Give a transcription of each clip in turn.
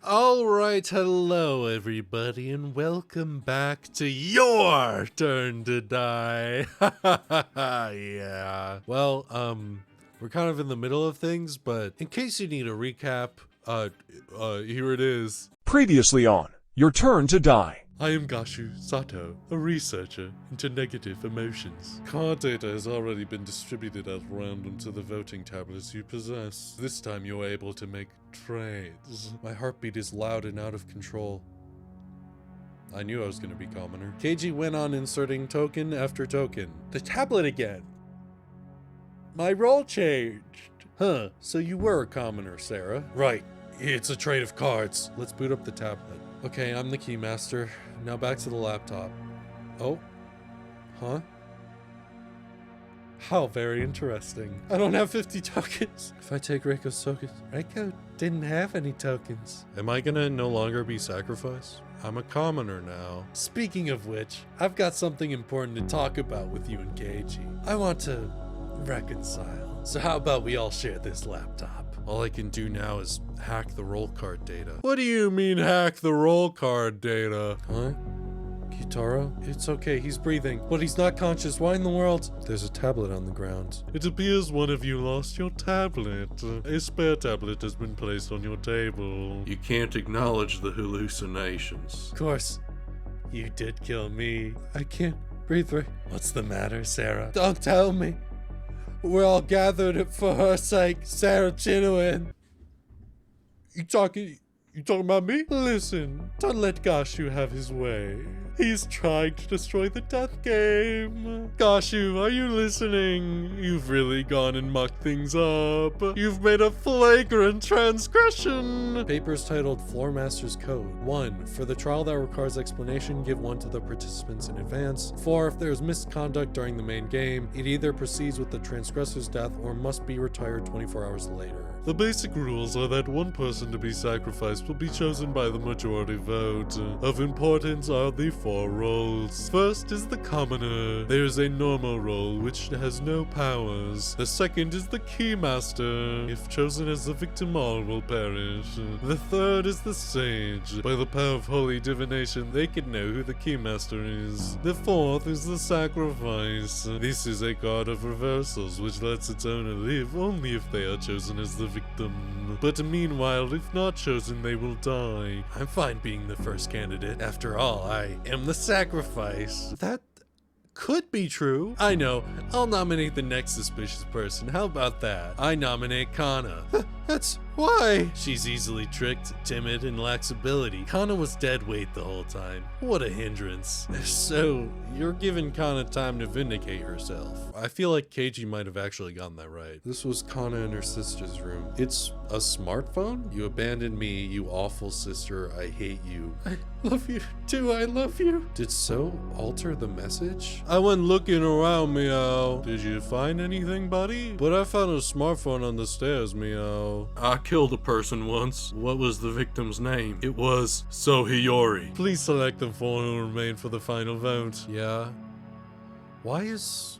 Alright, hello everybody, and welcome back to your turn to die. Yeah. Well, we're kind of in the middle of things, but in case you need a recap, here it is. Previously on Your Turn to Die. I am Gashu Sato, a researcher into negative emotions. Card data has already been distributed at random to the voting tablets you possess. This time you're able to make trades. My heartbeat is loud and out of control. I knew I was going to be commoner. KG went on inserting token after token. The tablet again! My role changed! Huh, so you were a commoner, Sarah. Right, it's a trade of cards. Let's boot up the tablet. Okay, I'm the keymaster. Now back to the laptop. Oh? Huh? How very interesting. I don't have 50 tokens. If I take Reiko's tokens... Reiko didn't have any tokens. Am I gonna no longer be sacrificed? I'm a commoner now. Speaking of which, I've got something important to talk about with you and Keiji. I want to reconcile. So how about we all share this laptop? All I can do now is hack the roll card data. What do you mean hack the roll card data? Huh? q-taro? It's okay, he's breathing, but he's not conscious. Why in the world? There's a tablet on the ground. It appears one of you lost your tablet. A spare tablet has been placed on your table. You can't acknowledge the hallucinations. Of course, you did kill me. I can't breathe right. What's the matter, Sarah? Don't tell me. We're all gathered for her sake, Sarah Chinowin. You talking about me? Listen, don't let Gashu have his way. He's trying to destroy the death game. Gashu, are you listening? You've really gone and mucked things up. You've made a flagrant transgression. Papers titled Floor Master's Code. 1. For the trial that requires explanation, give one to the participants in advance. 4. If there is misconduct during the main game, it either proceeds with the transgressor's death or must be retired 24 hours later. The basic rules are that one person to be sacrificed will be chosen by the majority vote. Of importance are the 4 roles. First is the commoner. There is a normal role which has no powers. The second is the keymaster. If chosen as the victim, all will perish. The third is the sage. By the power of holy divination, they can know who the keymaster is. The fourth is the sacrifice. This is a card of reversals which lets its owner live only if they are chosen as the victim. But meanwhile, if not chosen, they will die. I'm fine being the first candidate. After all, I am the sacrifice. That could be true. I know. I'll nominate the next suspicious person. How about that? I nominate Kana. That's why. She's easily tricked, timid, and lacks ability. Kana was dead weight the whole time. What a hindrance. So, you're giving Kana time to vindicate herself. I feel like Keiji might have actually gotten that right. This was Kana in her sister's room. It's a smartphone? You abandoned me, you awful sister. I hate you. I love you too. I love you. Did So alter the message? I went looking around, meow. Did you find anything, buddy? But I found a smartphone on the stairs, meow. I killed a person once. What was the victim's name? It was Sohiyori. Please select the 4 who remain for the final vote. Yeah. Why is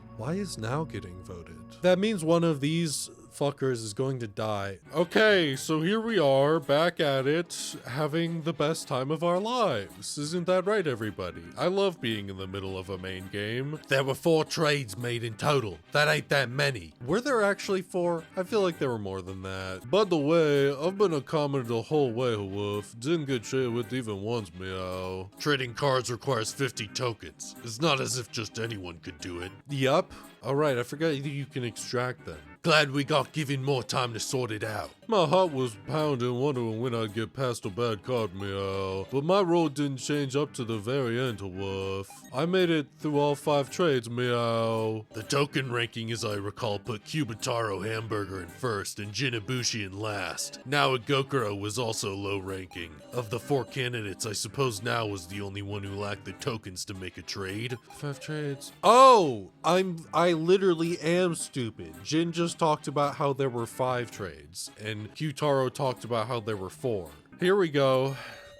now getting voted? That means one of these fuckers is going to die. Okay, so here we are, back at it, having the best time of our lives. Isn't that right, everybody? I love being in the middle of a main game. There were 4 trades made in total. That ain't that many. Were there actually 4? I feel like there were more than that. By the way, I've been a commoner the whole way, Wolf. Didn't get traded with even once, meow. Trading cards requires 50 tokens. It's not as if just anyone could do it. Yup. Alright, I forgot you can extract them. Glad we got given more time to sort it out. My heart was pounding, wondering when I'd get past a bad card, meow. But my role didn't change up to the very end, Woof. I made it through all 5 trades, meow. The token ranking, as I recall, put q-taro hamburger in first and Jinibushi in last. Now Gokuro was also low ranking. Of the 4 candidates, I suppose now was the only one who lacked the tokens to make a trade. 5 trades. Oh! I literally am stupid. Jin just talked about how there were 5 trades, and q-taro talked about how there were 4. Here we go.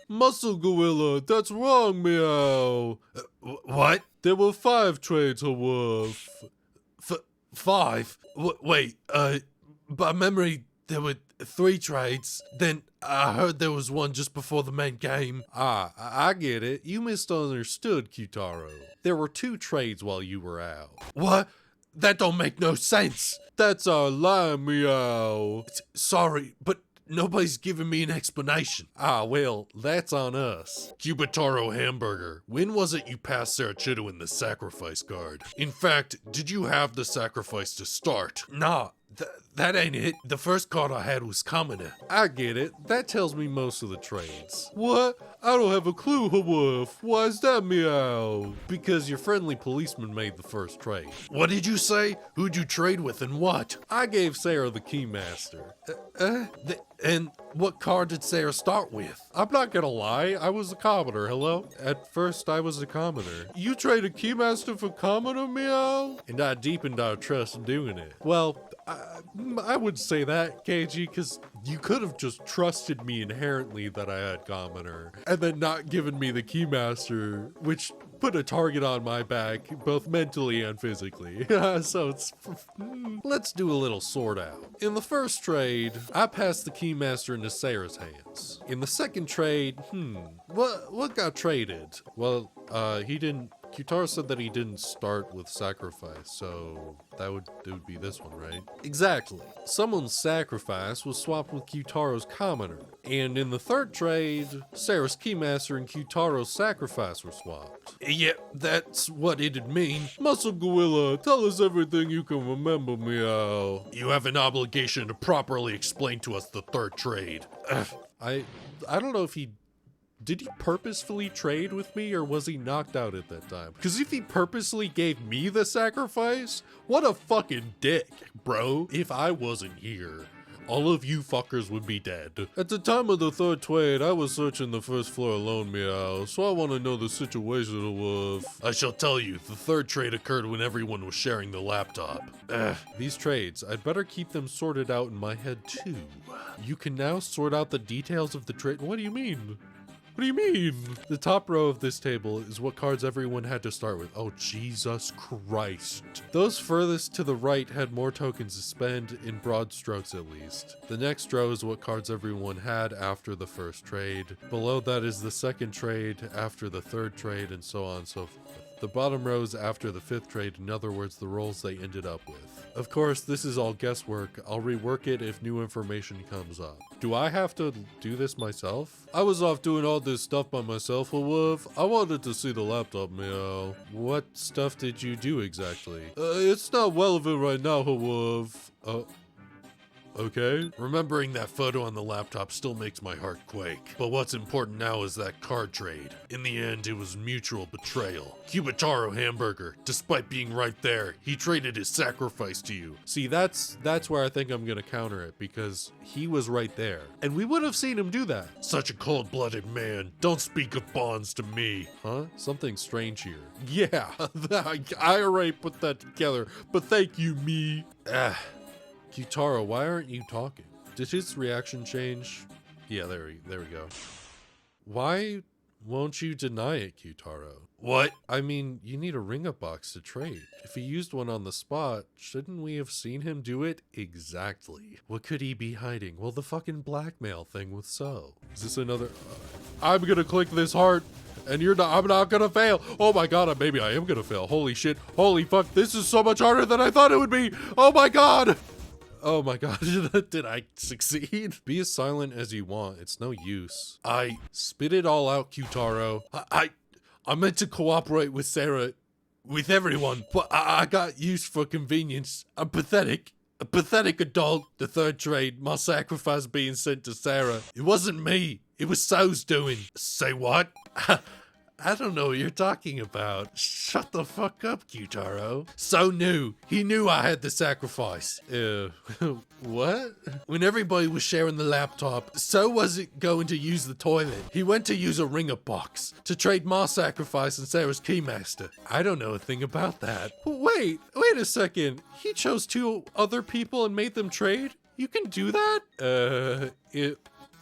Muscle Gorilla, that's wrong, meow. What? There were 5 trades, Woof. 5? Wait, by memory, there were 3 trades. Then I heard there was one just before the main game. I get it. You misunderstood, q-taro. There were 2 trades while you were out. What? That don't make no sense. That's our line, meow. Sorry, but nobody's giving me an explanation. Well, that's on us. q-taro hamburger, when was it you passed Sarah Chido in the sacrifice card? In fact, did you have the sacrifice to start? Nah. That ain't it. The first card I had was commoner. I get it. That tells me most of the trades. What? I don't have a clue, Hawoof. Why is that, meow? Because your friendly policeman made the first trade. What did you say? Who'd you trade with and what? I gave Sarah the Keymaster. And what card did Sarah start with? I'm not gonna lie, I was a commoner, hello? At first, I was a commoner. You traded Keymaster for commoner, meow? And I deepened our trust in doing it. Well, I would say that, KG, because you could have just trusted me inherently that I had commoner, and then not given me the Keymaster, which put a target on my back, both mentally and physically. So it's... Let's do a little sort out. In the first trade, I passed the Keymaster into Sarah's hands. In the second trade, what got traded? Well, he didn't... q-taro said that he didn't start with sacrifice, so it would be this one, right? Exactly. Someone's sacrifice was swapped with q-taro's commoner. And in the third trade, Sarah's Keymaster and q-taro's sacrifice were swapped. Yeah, that's what it'd mean. Muscle Gorilla, tell us everything you can remember, meow. You have an obligation to properly explain to us the third trade. I don't know if did he purposefully trade with me, or was he knocked out at that time? Because if he purposely gave me the sacrifice, what a fucking dick, bro. If I wasn't here, all of you fuckers would be dead. At the time of the third trade, I was searching the first floor alone, meow, so I want to know the situation of... I shall tell you, the third trade occurred when everyone was sharing the laptop. These trades, I'd better keep them sorted out in my head too. You can now sort out the details of the trade. What do you mean? What do you mean? The top row of this table is what cards everyone had to start with. Oh, Jesus Christ. Those furthest to the right had more tokens to spend, in broad strokes at least. The next row is what cards everyone had after the first trade. Below that is the second trade, after the third trade, and so on and so forth. The bottom row is after the 5th trade, in other words, the rolls they ended up with. Of course, this is all guesswork. I'll rework it if new information comes up. Do I have to do this myself? I was off doing all this stuff by myself, Hawoof. I wanted to see the laptop, meow. What stuff did you do exactly? It's not relevant right now, Hawoof. Okay. Remembering that photo on the laptop still makes my heart quake. But what's important now is that card trade. In the end, it was mutual betrayal. q-taro hamburger, despite being right there, he traded his sacrifice to you. See, that's where I think I'm gonna counter it, because he was right there. And we would have seen him do that. Such a cold-blooded man. Don't speak of bonds to me. Huh? Something strange here. Yeah, I already put that together, but thank you, me. q-taro, why aren't you talking? Did his reaction change? Yeah, there we go. Why won't you deny it, q-taro? What? I mean, you need a ring-up box to trade. If he used one on the spot, shouldn't we have seen him do it? Exactly. What could he be hiding? Well, the fucking blackmail thing with So. Is this another... I'm gonna click this heart, and I'm not gonna fail. Oh my god, maybe I am gonna fail. Holy shit. Holy fuck, this is so much harder than I thought it would be. Oh my god. Oh my god, did I succeed? Be as silent as you want, it's no use. I spit it all out, q-taro. I meant to cooperate with Sarah, with everyone, but I got used for convenience. I'm pathetic. A pathetic adult. The third trade, my sacrifice being sent to Sarah. It wasn't me. It was So's doing. Say what? I don't know what you're talking about. Shut the fuck up, q-taro. So knew. He knew I had the sacrifice. What? When everybody was sharing the laptop, So wasn't going to use the toilet. He went to use a ring-up box to trade my sacrifice and Sarah's Keymaster. I don't know a thing about that. Wait a second. He chose 2 other people and made them trade? You can do that? It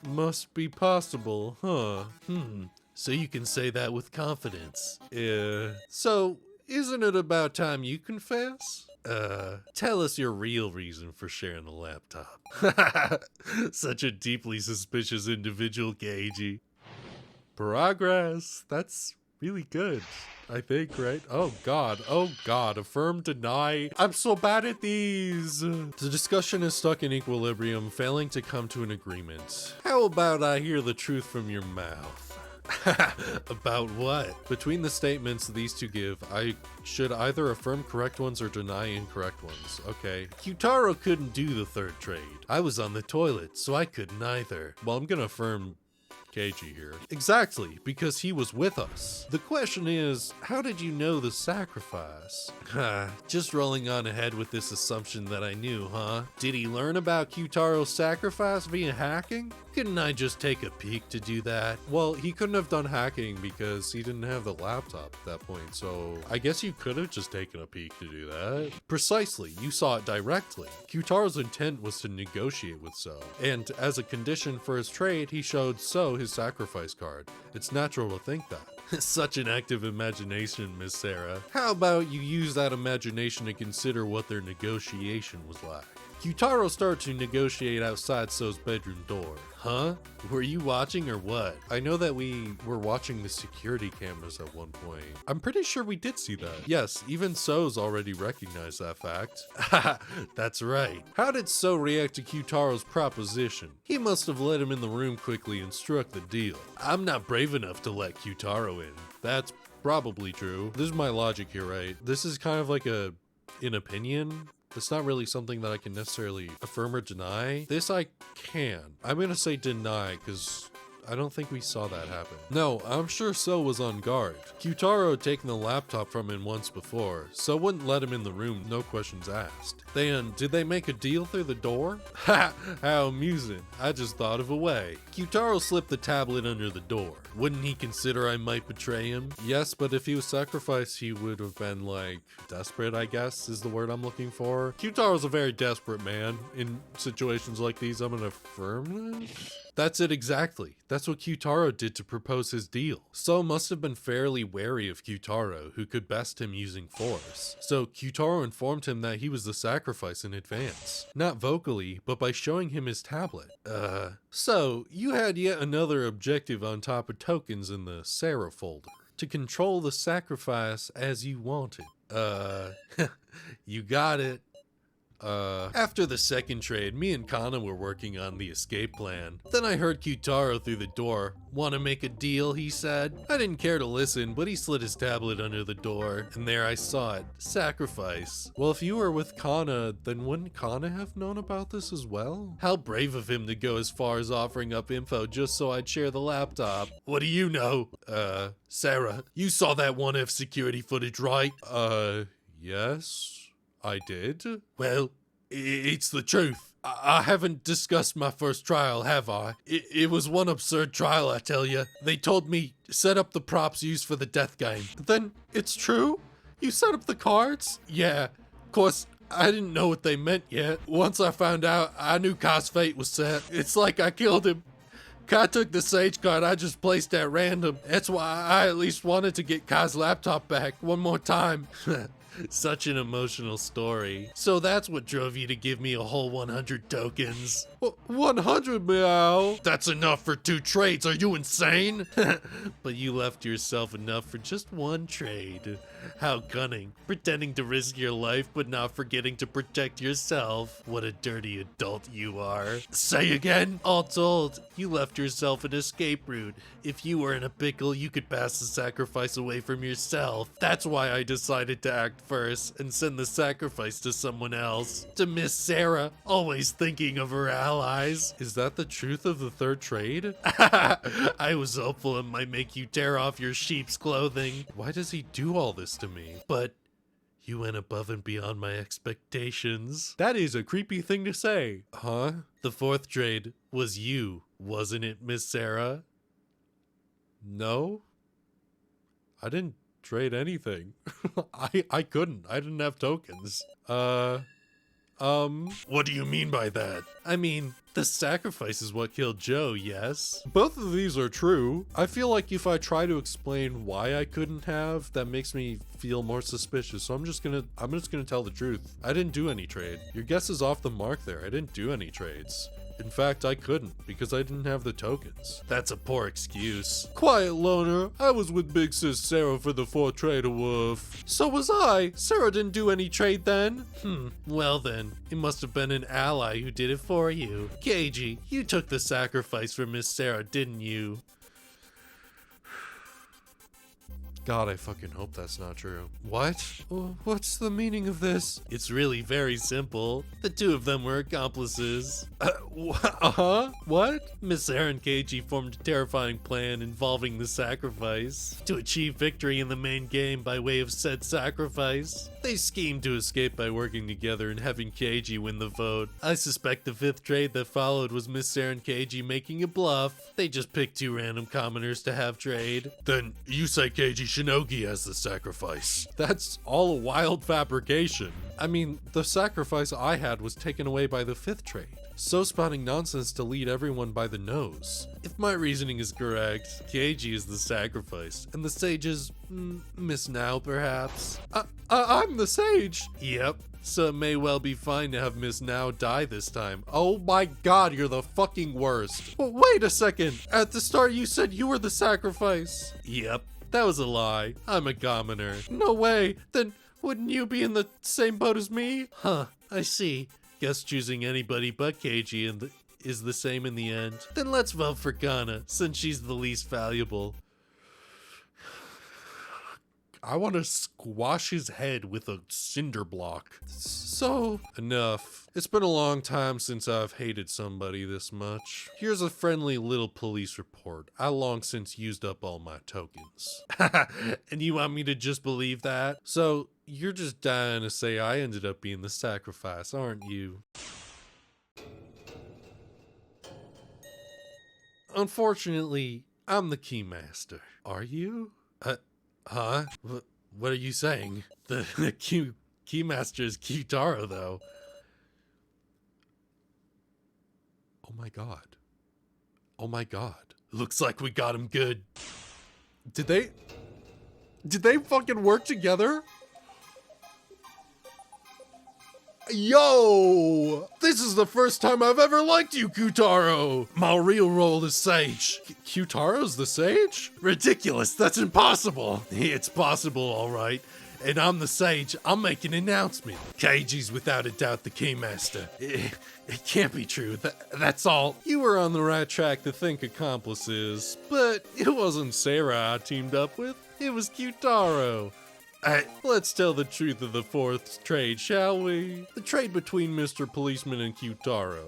must be possible, huh? So you can say that with confidence. So, isn't it about time you confess? Tell us your real reason for sharing the laptop. Such a deeply suspicious individual, Kasey. Progress. That's really good, I think, right? Oh god, affirm, deny. I'm so bad at these. The discussion is stuck in equilibrium, failing to come to an agreement. How about I hear the truth from your mouth? About what? Between the statements these two give, I should either affirm correct ones or deny incorrect ones. Okay. Q-taro couldn't do the third trade. I was on the toilet, so I couldn't either. Well, I'm gonna affirm Kasey here. Exactly, because he was with us. The question is, how did you know the sacrifice? Just rolling on ahead with this assumption that I knew, huh? Did he learn about Q-taro's sacrifice via hacking? Couldn't I just take a peek to do that? Well, he couldn't have done hacking because he didn't have the laptop at that point, so I guess you could have just taken a peek to do that. Precisely, you saw it directly. Q-taro's intent was to negotiate with So, and as a condition for his trade, he showed So his sacrifice card. It's natural to think that. Such an active imagination, Miss Sarah. How about you use that imagination to consider what their negotiation was like? Q-taro started to negotiate outside So's bedroom door. Huh? Were you watching or what? I know that we were watching the security cameras at one point. I'm pretty sure we did see that. Yes, even So's already recognized that fact. Haha, that's right. How did So react to Q-taro's proposition? He must have let him in the room quickly and struck the deal. I'm not brave enough to let Q-taro in. That's probably true. This is my logic here, right? This is kind of like an opinion. It's not really something that I can necessarily affirm or deny. This I can. I'm gonna say deny because I don't think we saw that happen. No, I'm sure So was on guard. Q-taro had taken the laptop from him once before. So wouldn't let him in the room, no questions asked. Then, did they make a deal through the door? Ha! How amusing. I just thought of a way. Q-taro slipped the tablet under the door. Wouldn't he consider I might betray him? Yes, but if he was sacrificed, he would have been like, desperate, I guess, is the word I'm looking for. Q-taro's a very desperate man. In situations like these, I'm gonna affirm this. That's it exactly. That's what Q-taro did to propose his deal. So must have been fairly wary of Q-taro, who could best him using force. So Q-taro informed him that he was the sacrifice in advance. Not vocally, but by showing him his tablet. So you had yet another objective on top of tokens in the Sarah folder. To control the sacrifice as you wanted. You got it. After the second trade, me and Kana were working on the escape plan. Then I heard Q-taro through the door. Wanna make a deal, he said. I didn't care to listen, but he slid his tablet under the door, and there I saw it. Sacrifice. Well, if you were with Kana, then wouldn't Kana have known about this as well? How brave of him to go as far as offering up info just so I'd share the laptop. What do you know? Sarah, you saw that 1F security footage, right? Yes. I did? Well, it's the truth. I haven't discussed my first trial, have I? It was one absurd trial, I tell you. They told me, set up the props used for the death game. Then, it's true? You set up the cards? Yeah. Of course, I didn't know what they meant yet. Once I found out, I knew Kai's fate was set. It's like I killed him. Kai took the Sage card I just placed at random. That's why I at least wanted to get Kai's laptop back one more time. Such an emotional story. So that's what drove you to give me a whole 100 tokens. 100, meow? That's enough for 2 trades, are you insane? But you left yourself enough for just 1 trade. How cunning. Pretending to risk your life, but not forgetting to protect yourself. What a dirty adult you are. Say again? All told, you left yourself an escape route. If you were in a pickle, you could pass the sacrifice away from yourself. That's why I decided to act first and send the sacrifice to someone else. To Miss Sarah, always thinking of her allies. Is that the truth of the third trade? I was hopeful it might make you tear off your sheep's clothing. Why does he do all this to me? But you went above and beyond my expectations. That is a creepy thing to say. Huh? The 4th trade was you, wasn't it, Miss Sarah? No? I didn't trade anything. I couldn't. I didn't have tokens. What do you mean by that? I mean, the sacrifice is what killed Joe, yes? Both of these are true. I feel like if I try to explain why I couldn't have, that makes me feel more suspicious. So I'm just gonna tell the truth. I didn't do any trade. Your guess is off the mark there. I didn't do any trades. In fact, I couldn't, because I didn't have the tokens. That's a poor excuse. Quiet, loner. I was with Big Sis Sarah for the 4th trade woof. So was I. Sarah didn't do any trade then. Well then, it must have been an ally who did it for you. Kasey, you took the sacrifice for Miss Sarah, didn't you? God, I fucking hope that's not true. What? What's the meaning of this? It's really very simple. The two of them were accomplices. What? Miss Sarah and Kasey formed a terrifying plan involving the sacrifice to achieve victory in the main game by way of said sacrifice. They schemed to escape by working together and having Kasey win the vote. I suspect the 5th trade that followed was Miss Sarah and Kasey making a bluff. They just picked 2 random commoners to have trade. Then you say Kasey Shinogi as the sacrifice. That's all a wild fabrication. I mean, the sacrifice I had was taken away by the 5th trade. So spouting nonsense to lead everyone by the nose. If my reasoning is correct, Kasey is the sacrifice, and the sage is, Miss Now, perhaps? I'm the sage! Yep. So it may well be fine to have Miss Now die this time. Oh my god, you're the fucking worst. Well, wait a second. At the start you said you were the sacrifice. Yep. That was a lie. I'm a commoner. No way. Then wouldn't you be in the same boat as me? Huh. I see. Guess choosing anybody but Kasey is the same in the end. Then let's vote for Kana, since she's the least valuable. I want to squash his head with a cinder block. So, enough. It's been a long time since I've hated somebody this much. Here's a friendly little police report. I long since used up all my tokens. And you want me to just believe that? So, you're just dying to say I ended up being the sacrifice, aren't you? Unfortunately, I'm the keymaster. Are you? Huh? What are you saying? The keymaster is q-taro, though. Oh my god. Oh my god. Looks like we got him good. Did they fucking work together? Yo! This is the first time I've ever liked you, q-taro! My real role is Sage. Q-taro's the Sage? Ridiculous, that's impossible! It's possible, alright. And I'm the Sage, I'll make an announcement. Kasey's without a doubt the Keymaster. It can't be true, that's all. You were on the right track to think accomplices, but it wasn't Sarah I teamed up with, it was q-taro. Let's tell the truth of the 4th trade, shall we? The trade between Mr. Policeman and q-taro.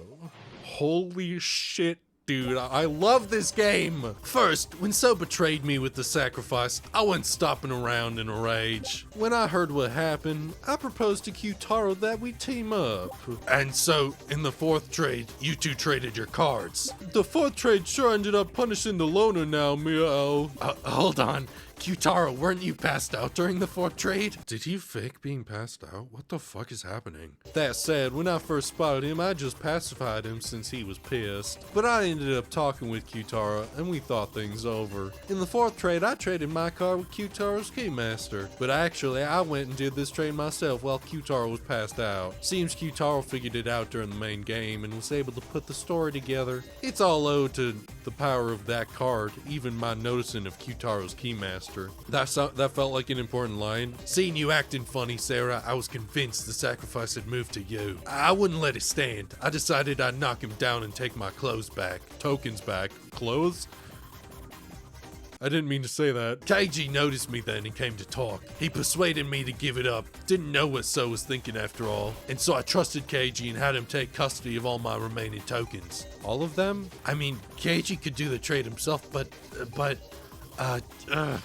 Holy shit, dude, I love this game! First, when So betrayed me with the sacrifice, I went stomping around in a rage. When I heard what happened, I proposed to q-taro that we team up. And so, in the 4th trade, you two traded your cards. The 4th trade sure ended up punishing the loner now, meow. Hold on. q-taro, weren't you passed out during the 4th trade? Did he fake being passed out? What the fuck is happening? That said, when I first spotted him, I just pacified him since he was pissed. But I ended up talking with q-taro, and we thought things over. In the 4th trade, I traded my card with q-taro's keymaster. But actually, I went and did this trade myself while q-taro was passed out. Seems q-taro figured it out during the main game and was able to put the story together. It's all owed to the power of that card, even my noticing of q-taro's keymaster. That felt like an important line. Seeing you acting funny, Sarah, I was convinced the sacrifice had moved to you. I wouldn't let it stand. I decided I'd knock him down and take my clothes back. Tokens back. Clothes? I didn't mean to say that. Kasey noticed me then and came to talk. He persuaded me to give it up. Didn't know what So was thinking after all. And so I trusted Kasey and had him take custody of all my remaining tokens. All of them? I mean, Kasey could do the trade himself, but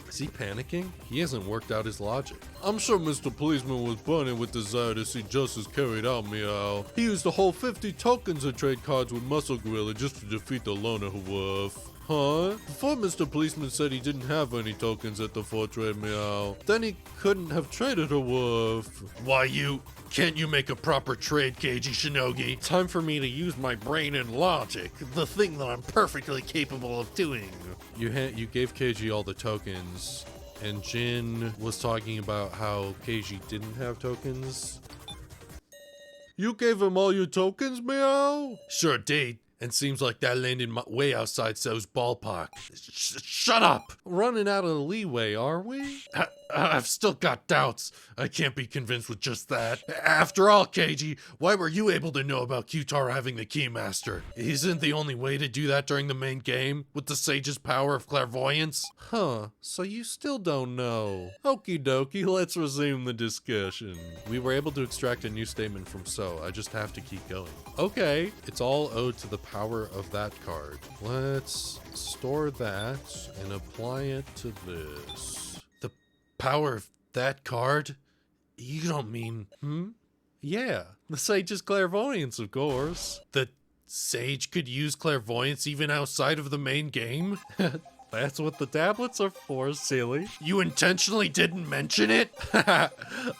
is he panicking? He hasn't worked out his logic. I'm sure Mr. Policeman was burning with desire to see justice carried out, meow. He used the whole 50 tokens of trade cards with Muscle Gorilla just to defeat the loner who woof. Huh? Before Mr. Policeman said he didn't have any tokens at the 4-trade, meow. Then he couldn't have traded a wolf. Why can't you make a proper trade, KG Shinogi? Time for me to use my brain and logic, the thing that I'm perfectly capable of doing. You gave KG all the tokens, and Jin was talking about how KG didn't have tokens. You gave him all your tokens, meow? Sure did. And seems like that landed way outside So's ballpark. Shut up! Running out of leeway, are we? I've still got doubts. I can't be convinced with just that. After all, KG, why were you able to know about q-taro having the Keymaster? Isn't the only way to do that during the main game? With the Sage's power of clairvoyance? Huh, so you still don't know. Okie dokie, let's resume the discussion. We were able to extract a new statement from So. I just have to keep going. Okay, it's all owed to the power of that card. Let's store that and apply it to this. The power of that card? You don't mean, Yeah, the Sage's clairvoyance, of course. The Sage could use clairvoyance even outside of the main game? That's what the tablets are for, silly. You intentionally didn't mention it?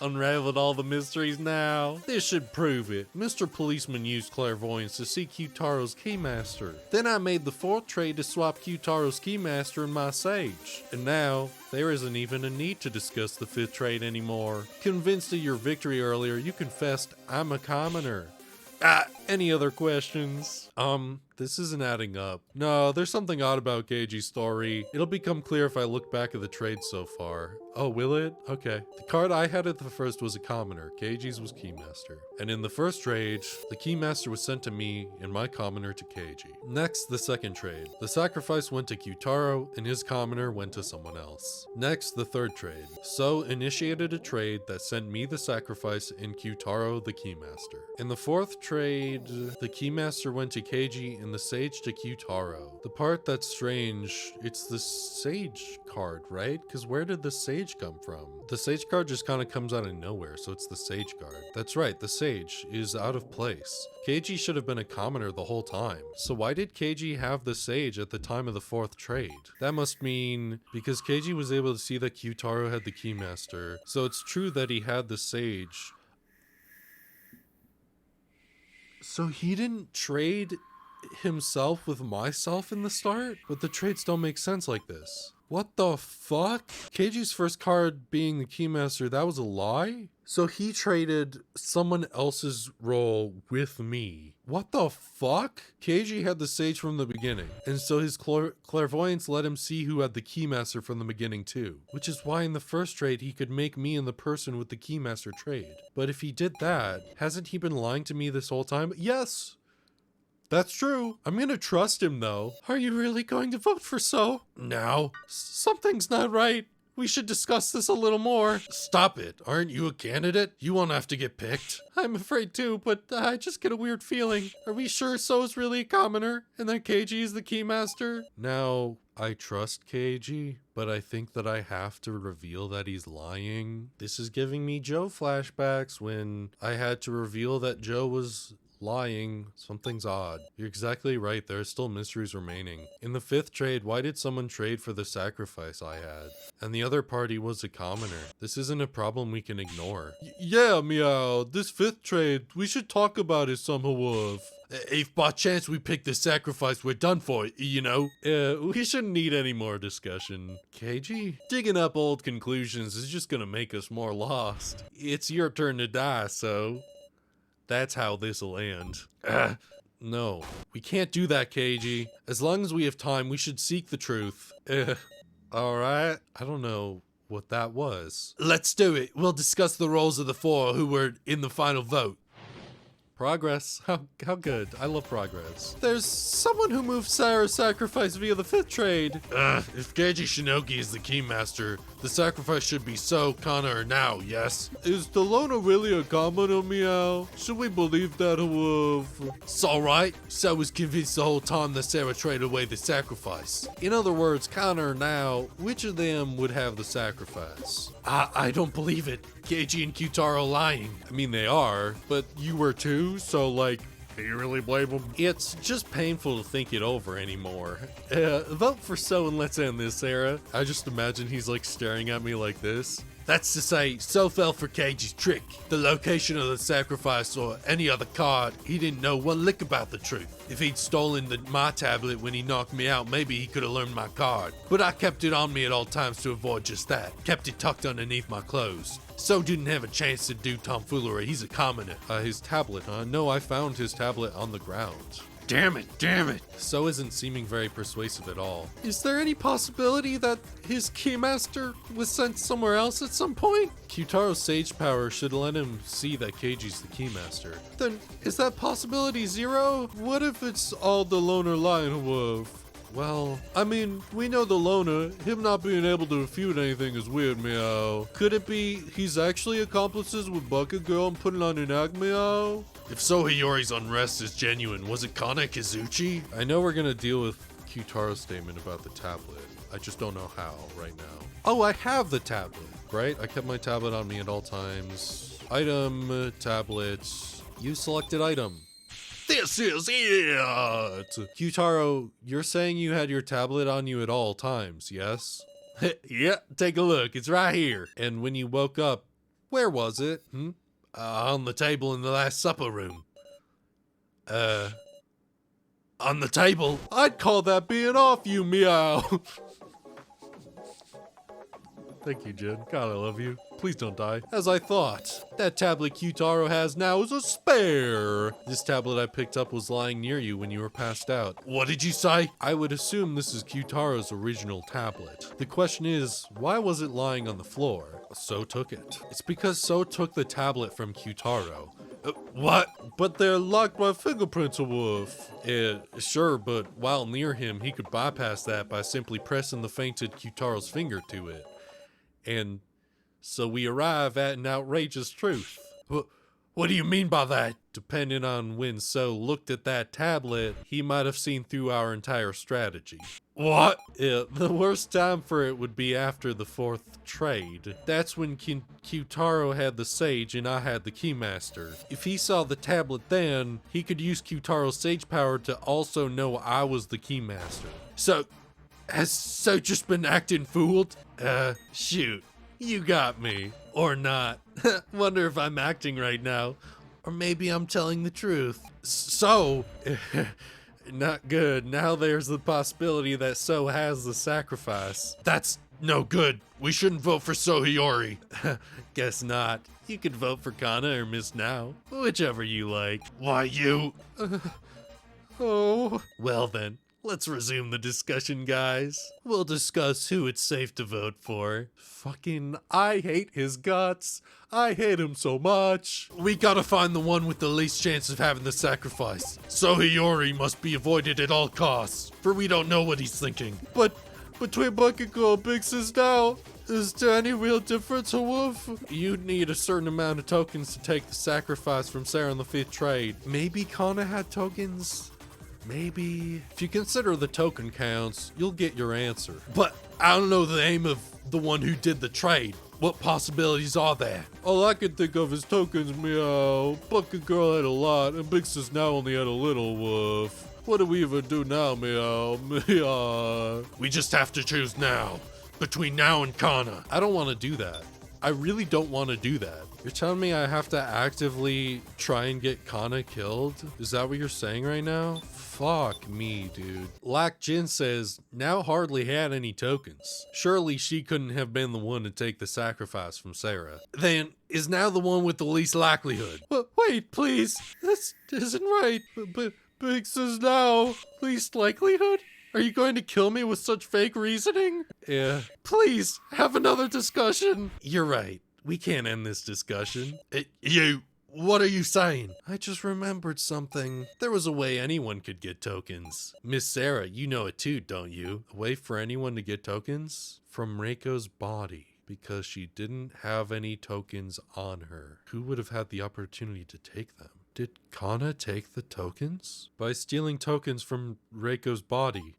Unraveled all the mysteries now. This should prove it. Mr. Policeman used clairvoyance to see q-taro's Keymaster. Then I made the 4th trade to swap q-taro's Keymaster and my Sage. And now, there isn't even a need to discuss the 5th trade anymore. Convinced of your victory earlier, you confessed I'm a commoner. Any other questions? This isn't adding up. No, there's something odd about Geiji's story. It'll become clear if I look back at the trades so far. Oh, will it? Okay. The card I had at the first was a commoner. Geiji's was Keymaster. And in the first trade, the Keymaster was sent to me and my commoner to Keiji. Next, the second trade. The sacrifice went to q-taro and his commoner went to someone else. Next, the third trade. So initiated a trade that sent me the sacrifice and q-taro the Keymaster. In the fourth trade, the Keymaster went to Keiji and the Sage to q-taro. The part that's strange, it's the Sage card, right? Because where did the Sage come from? The Sage card just kind of comes out of nowhere, so it's the Sage card. That's right, the Sage is out of place. Keiji should have been a commoner the whole time. So why did Keiji have the Sage at the time of the fourth trade? That must mean because Keiji was able to see that q-taro had the Keymaster, so it's true that he had the Sage. So he didn't trade himself with myself in the start? But the trades don't make sense like this. What the fuck? Keiji's first card being the Keymaster, that was a lie? So he traded someone else's role with me. What the fuck? Keiji had the Sage from the beginning, and so his clairvoyance let him see who had the Keymaster from the beginning too. Which is why in the first trade he could make me and the person with the Keymaster trade. But if he did that, hasn't he been lying to me this whole time? Yes! That's true. I'm gonna trust him though. Are you really going to vote for So? No. Something's not right. We should discuss this a little more. Stop it. Aren't you a candidate? You won't have to get picked. I'm afraid too, but I just get a weird feeling. Are we sure So's really a commoner and that Keiji is the Keymaster? Now, I trust Keiji, but I think that I have to reveal that he's lying. This is giving me Joe flashbacks when I had to reveal that Joe was lying. Something's odd. You're exactly right. There are still mysteries remaining. In the fifth trade, why did someone trade for the sacrifice I had? And the other party was a commoner. This isn't a problem we can ignore. Yeah, meow. This fifth trade, we should talk about it somehow. If by chance we pick the sacrifice, we're done for, you know? We shouldn't need any more discussion. Keiji? Digging up old conclusions is just gonna make us more lost. It's your turn to die, so that's how this'll end. No, we can't do that, Keiji. As long as we have time, we should seek the truth. Alright, I don't know what that was. Let's do it. We'll discuss the roles of the four who were in the final vote. Progress. How good. I love progress. There's someone who moved Sarah's sacrifice via the fifth trade. If Keiji Shinogi is the Keymaster, the sacrifice should be So, Kana, or now, yes? Is Delona really a commoner, meow? Should we believe that, It's alright. So was convinced the whole time that Sarah traded away the sacrifice. In other words, Kana or now, which of them would have the sacrifice? I don't believe it. Keiji and q-taro lying. I mean, they are, but you were too, so like, Do you really blame him? It's just painful to think it over anymore. Vote for So and let's end this, Sarah. I just imagine he's like staring at me like this. That's to say, So fell for Cage's trick. The location of the sacrifice or any other card, he didn't know one lick about the truth. If he'd stolen my tablet when he knocked me out, maybe he could have learned my card. But I kept it on me at all times to avoid just that. Kept it tucked underneath my clothes. So didn't have a chance to do tomfoolery. He's a commoner. His tablet, huh? No, I found his tablet on the ground. Damn it. So isn't seeming very persuasive at all. Is there any possibility that his keymaster was sent somewhere else at some point? Q-taro's sage power should let him see that Keiji's the keymaster. Then is that possibility zero? What if it's all the loner lion wolf? Well, I mean, we know the loner, him not being able to refute anything is weird, meow. Could it be he's actually accomplices with Bucket Girl and putting on an act, meow? If so, Hiyori's unrest is genuine. Was it Kana Kizuchi? I know we're gonna deal with Q-taro's statement about the tablet. I just don't know how right now. Oh, I have the tablet, right? I kept my tablet on me at all times. Item, tablet, use selected item. This is it! Q-taro, you're saying you had your tablet on you at all times, yes? Yeah, take a look. It's right here. And when you woke up, where was it? On the table in the Last Supper room. On the table? I'd call that being off, you meow. Thank you, Jen. God, I love you. Please don't die. As I thought, that tablet Q-taro has now is a spare. This tablet I picked up was lying near you when you were passed out. What did you say? I would assume this is Q-taro's original tablet. The question is, why was it lying on the floor? So took it. It's because So took the tablet from Q-taro. What? But they're locked by fingerprints, Wolf. Sure, but while near him, he could bypass that by simply pressing the fainted Q-taro's finger to it. And so we arrive at an outrageous truth. What do you mean by that? Depending on when So looked at that tablet, he might have seen through our entire strategy. What? The worst time for it would be after the fourth trade. That's when Q-taro had the sage and I had the keymaster. If he saw the tablet then, he could use Q-taro's sage power to also know I was the keymaster. So, has So just been acting fooled? Shoot. You got me. Or not. Wonder if I'm acting right now. Or maybe I'm telling the truth. So, not good. Now there's the possibility that So has the sacrifice. That's no good. We shouldn't vote for So Hiyori. Guess not. You could vote for Kana or Miss Now. Whichever you like. Why you? Oh. Well then. Let's resume the discussion, guys. We'll discuss who it's safe to vote for. Fucking, I hate his guts. I hate him so much. We gotta find the one with the least chance of having the sacrifice. So Hiyori must be avoided at all costs, for we don't know what he's thinking. But between Bucket Girl and Big Sis Now, is there any real difference, Wolf? You'd need a certain amount of tokens to take the sacrifice from Sarah in the 5th trade. Maybe Kana had tokens? Maybe. If you consider the token counts, you'll get your answer. But I don't know the name of the one who did the trade. What possibilities are there? All I can think of is tokens, meow. Bucket Girl had a lot, and Big Sis Now only had a little, Wolf. What do we even do now, meow? Meow. We just have to choose now. Between Now and Kana. I don't want to do that. I really don't want to do that. You're telling me I have to actively try and get Kana killed? Is that what you're saying right now? Fuck me, dude. Lack Jin says, Now hardly had any tokens. Surely she couldn't have been the one to take the sacrifice from Sarah. Then, is Now the one with the least likelihood? Wait, please. This isn't right. Big Sis Now. Least likelihood? Are you going to kill me with such fake reasoning? Yeah. Please, have another discussion. You're right. We can't end this discussion. What are you saying? I just remembered something. There was a way anyone could get tokens. Miss Sarah, you know it too, don't you? A way for anyone to get tokens? From Reiko's body. Because she didn't have any tokens on her. Who would have had the opportunity to take them? Did Kana take the tokens? By stealing tokens from Reiko's body.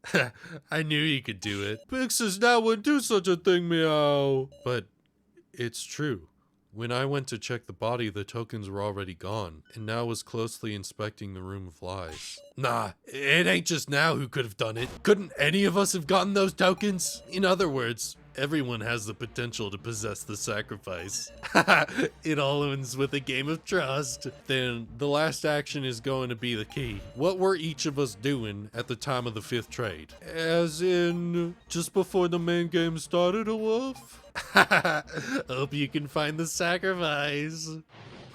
I knew he could do it. Big Sis Now wouldn't do such a thing, meow. But it's true. When I went to check the body, the tokens were already gone, and now was closely inspecting the room of lies. Nah, it ain't just now who could have done it. Couldn't any of us have gotten those tokens? In other words, everyone has the potential to possess the sacrifice. It all ends with a game of trust. Then the last action is going to be the key. What were each of us doing at the time of the 5th trade? As in, just before the main game started, a wolf? Hope you can find the sacrifice.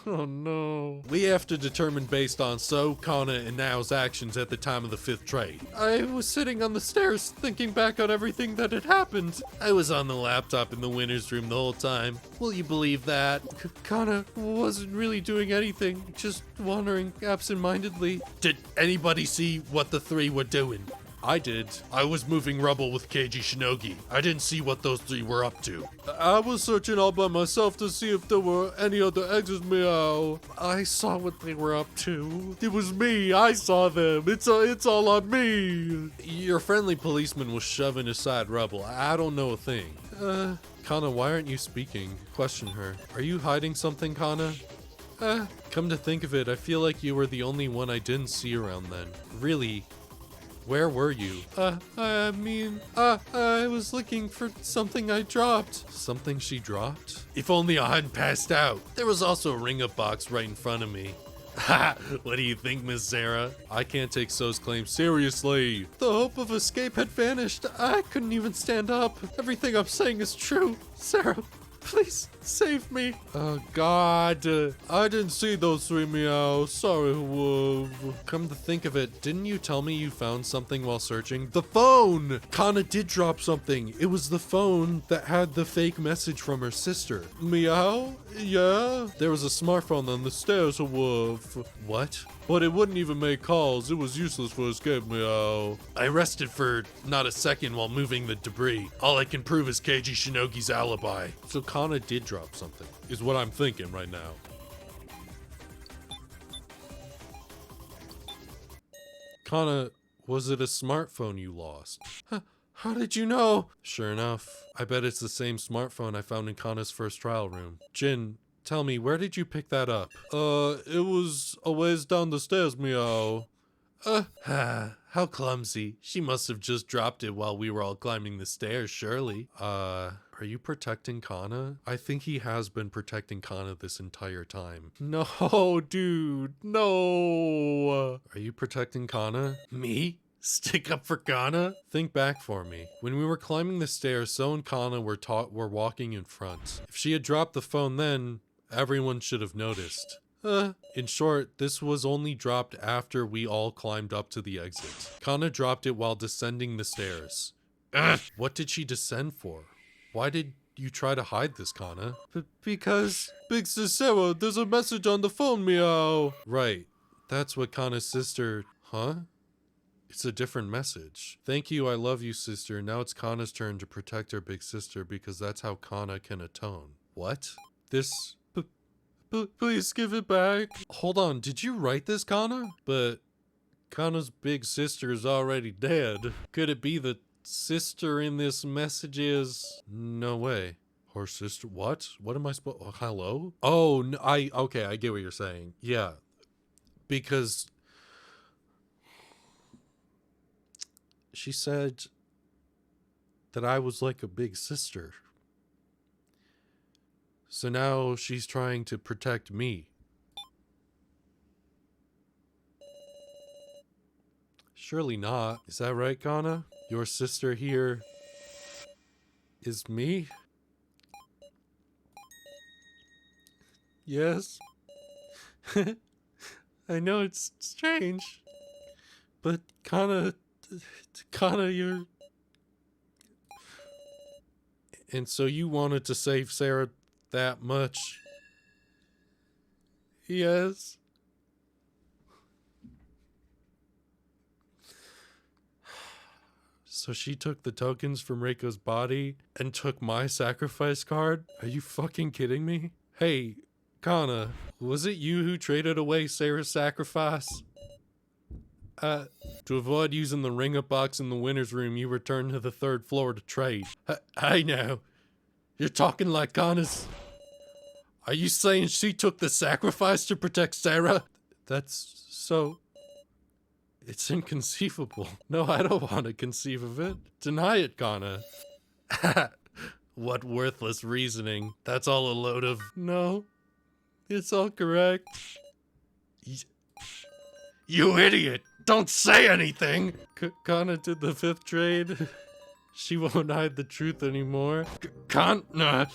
Oh no. We have to determine based on So, Kana, and Nao's actions at the time of the 5th trade. I was sitting on the stairs thinking back on everything that had happened. I was on the laptop in the winner's room the whole time. Will you believe that? Kana wasn't really doing anything, just wandering absentmindedly. Did anybody see what the three were doing? I did. I was moving rubble with Keiji Shinogi. I didn't see what those three were up to. I was searching all by myself to see if there were any other exits, meow. I saw what they were up to. It was me. I saw them. It's all on me. Your friendly policeman was shoving aside rubble. I don't know a thing. Kana, why aren't you speaking? Question her. Are you hiding something, Kana? Come to think of it, I feel like you were the only one I didn't see around then. Really? Where were you? I was looking for something I dropped. Something she dropped? If only I hadn't passed out. There was also a ring-up box right in front of me. Ha! What do you think, Miss Sarah? I can't take So's claim seriously. The hope of escape had vanished. I couldn't even stand up. Everything I'm saying is true. Sarah, please save me. Oh God, I didn't see those three, meow. Sorry, wolf. Come to think of it, didn't you tell me you found something while searching? The phone! Kana did drop something. It was the phone that had the fake message from her sister. Meow? Yeah? There was a smartphone on the stairs, wolf. What? But it wouldn't even make calls. It was useless for escape, meow. I rested for not a second while moving the debris. All I can prove is Keiji Shinogi's alibi. So Kana did drop something, is what I'm thinking right now. Kana, was it a smartphone you lost? How did you know? Sure enough, I bet it's the same smartphone I found in Kana's first trial room. Jin, tell me, where did you pick that up? It was a ways down the stairs, meow. How clumsy. She must have just dropped it while we were all climbing the stairs, surely. Are you protecting Kana? I think he has been protecting Kana this entire time. No, dude, no. Are you protecting Kana? Me? Stick up for Kana? Think back for me. When we were climbing the stairs, So and Kana were walking in front. If she had dropped the phone then, everyone should have noticed. In short, this was only dropped after we all climbed up to the exit. Kana dropped it while descending the stairs. What did she descend for? Why did you try to hide this, Kana? Because, Big Sis Sarah, there's a message on the phone, meow. Right, that's what Kana's sister, huh? It's a different message. Thank you, I love you, sister. Now it's Kana's turn to protect her big sister because that's how Kana can atone. What? This... Please give it back. Hold on, did you write this, Kana? But Kana's big sister is already dead. Could it be the sister in this message is... No way. Her sister... What? What am I supposed... Hello? Oh, no, okay, I get what you're saying. Yeah. Because... She said that I was like a big sister. So now she's trying to protect me. Surely not. Is that right, Kana? Your sister here is me? Yes. I know it's strange, but Kana, you're... And so you wanted to save Sarah that much? Yes. So she took the tokens from Reiko's body and took my sacrifice card? Are you fucking kidding me? Hey, Kana, was it you who traded away Sarah's sacrifice? To avoid using the ring-up box in the winner's room, you returned to the 3rd floor to trade. Hey now, you're talking like Kana's... Are you saying she took the sacrifice to protect Sarah? That's so... It's inconceivable. No, I don't want to conceive of it. Deny it, Kana. What worthless reasoning. That's all a load of... No, it's all correct. You idiot! Don't say anything! Kana did the 5th trade. She won't hide the truth anymore. Kana...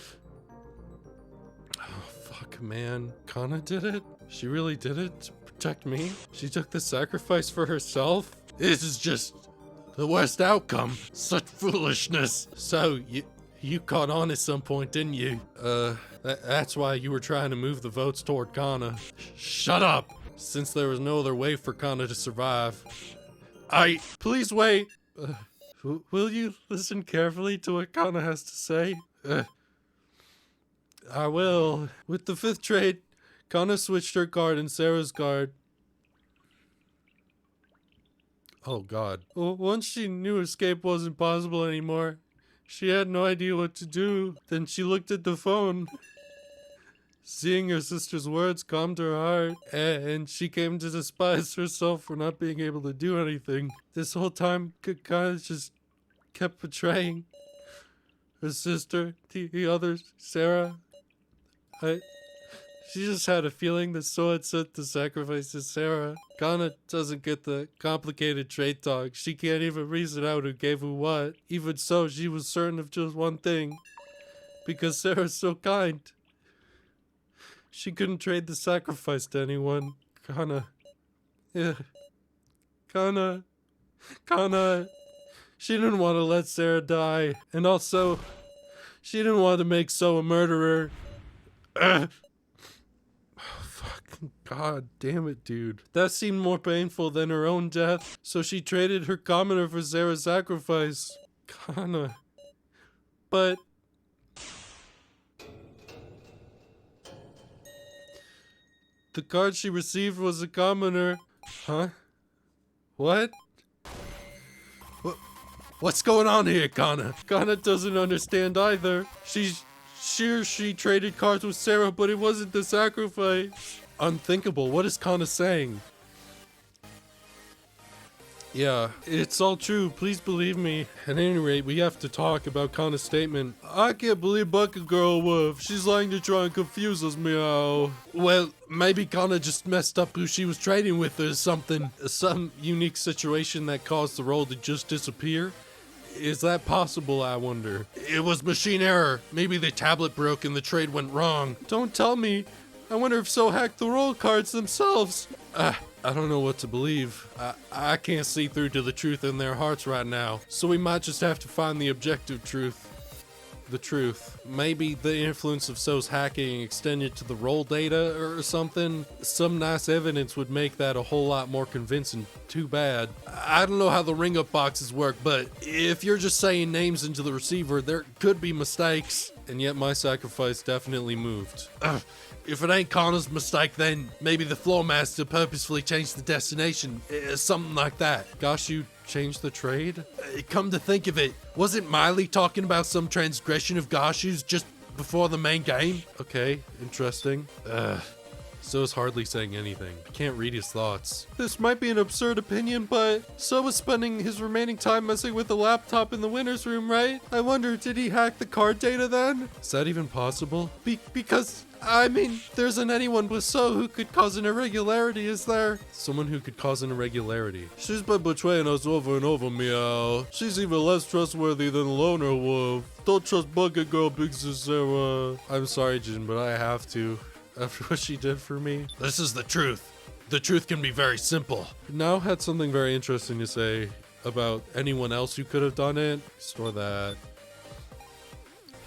Oh, fuck, man. Kana did it? She really did it to protect me? She took the sacrifice for herself? This is just the worst outcome. Such foolishness. So, you caught on at some point, didn't you? That's why you were trying to move the votes toward Kana. Shut up! Since there was no other way for Kana to survive. Please wait! Will you listen carefully to what Kana has to say? I will. With the 5th trade, Kana switched her card and Sarah's card. Oh god. Well, once she knew escape wasn't possible anymore, she had no idea what to do. Then she looked at the phone. Seeing her sister's words calmed her heart, and she came to despise herself for not being able to do anything. This whole time, Kana just kept betraying her sister, the others, Sarah. She just had a feeling that So had sent the sacrifice to Sarah. Kana doesn't get the complicated trait talk. She can't even reason out who gave who what. Even so, she was certain of just one thing. Because Sarah's so kind. She couldn't trade the sacrifice to anyone. Kana. Yeah. Kana. She didn't want to let Sarah die. And also, she didn't want to make So a murderer. Fucking god damn it, dude. That seemed more painful than her own death. So she traded her commoner for Sarah's sacrifice. Kana. But... the card she received was a commoner. Huh? What? What's going on here, Kana? Kana doesn't understand either. She's sure she traded cards with Sarah, but it wasn't the sacrifice. Unthinkable. What is Kana saying? Yeah, it's all true. Please believe me. At any rate, we have to talk about Kana's statement. I can't believe Bucket Girl Wolf. She's lying to try and confuse us, meow. Well, maybe Kana just messed up who she was trading with or something. Some unique situation that caused the roll to just disappear. Is that possible, I wonder? It was machine error. Maybe the tablet broke and the trade went wrong. Don't tell me. I wonder if So hacked the roll cards themselves. I don't know what to believe. I can't see through to the truth in their hearts right now. So we might just have to find the objective truth. The truth. Maybe the influence of So's hacking extended to the roll data or something. Some nice evidence would make that a whole lot more convincing. Too bad. I don't know how the ring-up boxes work, but if you're just saying names into the receiver, there could be mistakes. And yet my sacrifice definitely moved. If it ain't Kana's mistake, then maybe the floor master purposefully changed the destination. Something like that. Gosh, you changed the trade? Come to think of it, wasn't Miley talking about some transgression of Gashu's just before the main game? Okay, interesting. So's hardly saying anything. I can't read his thoughts. This might be an absurd opinion, but So was spending his remaining time messing with the laptop in the winner's room, right? I wonder, did he hack the card data then? Is that even possible? Because... I mean, there isn't anyone with So who could cause an irregularity, is there? Someone who could cause an irregularity. She's been betraying us over and over, meow. She's even less trustworthy than Loner Wolf. Don't trust Bucket Girl, Big Sarah. I'm sorry, Jin, but I have to. After what she did for me. This is the truth. The truth can be very simple. Now had something very interesting to say about anyone else who could have done it. Store that.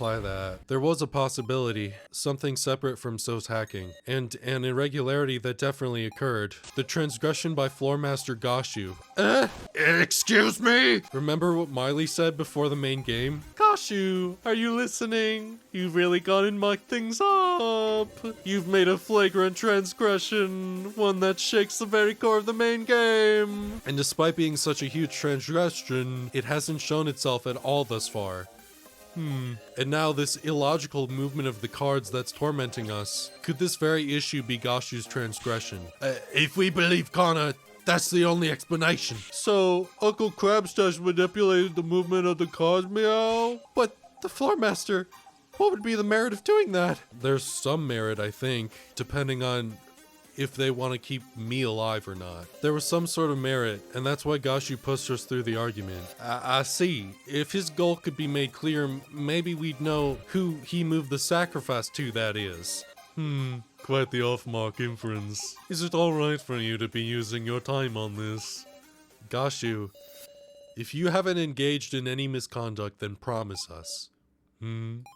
That. There was a possibility, something separate from So's hacking, and an irregularity that definitely occurred. The transgression by Floormaster Gashu. Excuse me? Remember what Miley said before the main game? Gashu, are you listening? You've really gone and mucked things up. You've made a flagrant transgression, one that shakes the very core of the main game. And despite being such a huge transgression, it hasn't shown itself at all thus far. And now this illogical movement of the cards that's tormenting us. Could this very issue be Gashu's transgression? If we believe Kana, that's the only explanation. So, Uncle Crabstash manipulated the movement of the cards, meow? But the floor master, what would be the merit of doing that? There's some merit, I think, depending on if they want to keep me alive or not. There was some sort of merit, and that's why Gashu pushed us through the argument. I see. If his goal could be made clear, maybe we'd know who he moved the sacrifice to, that is. Quite the off-mark inference. Is it alright for you to be using your time on this? Gashu, if you haven't engaged in any misconduct, then promise us.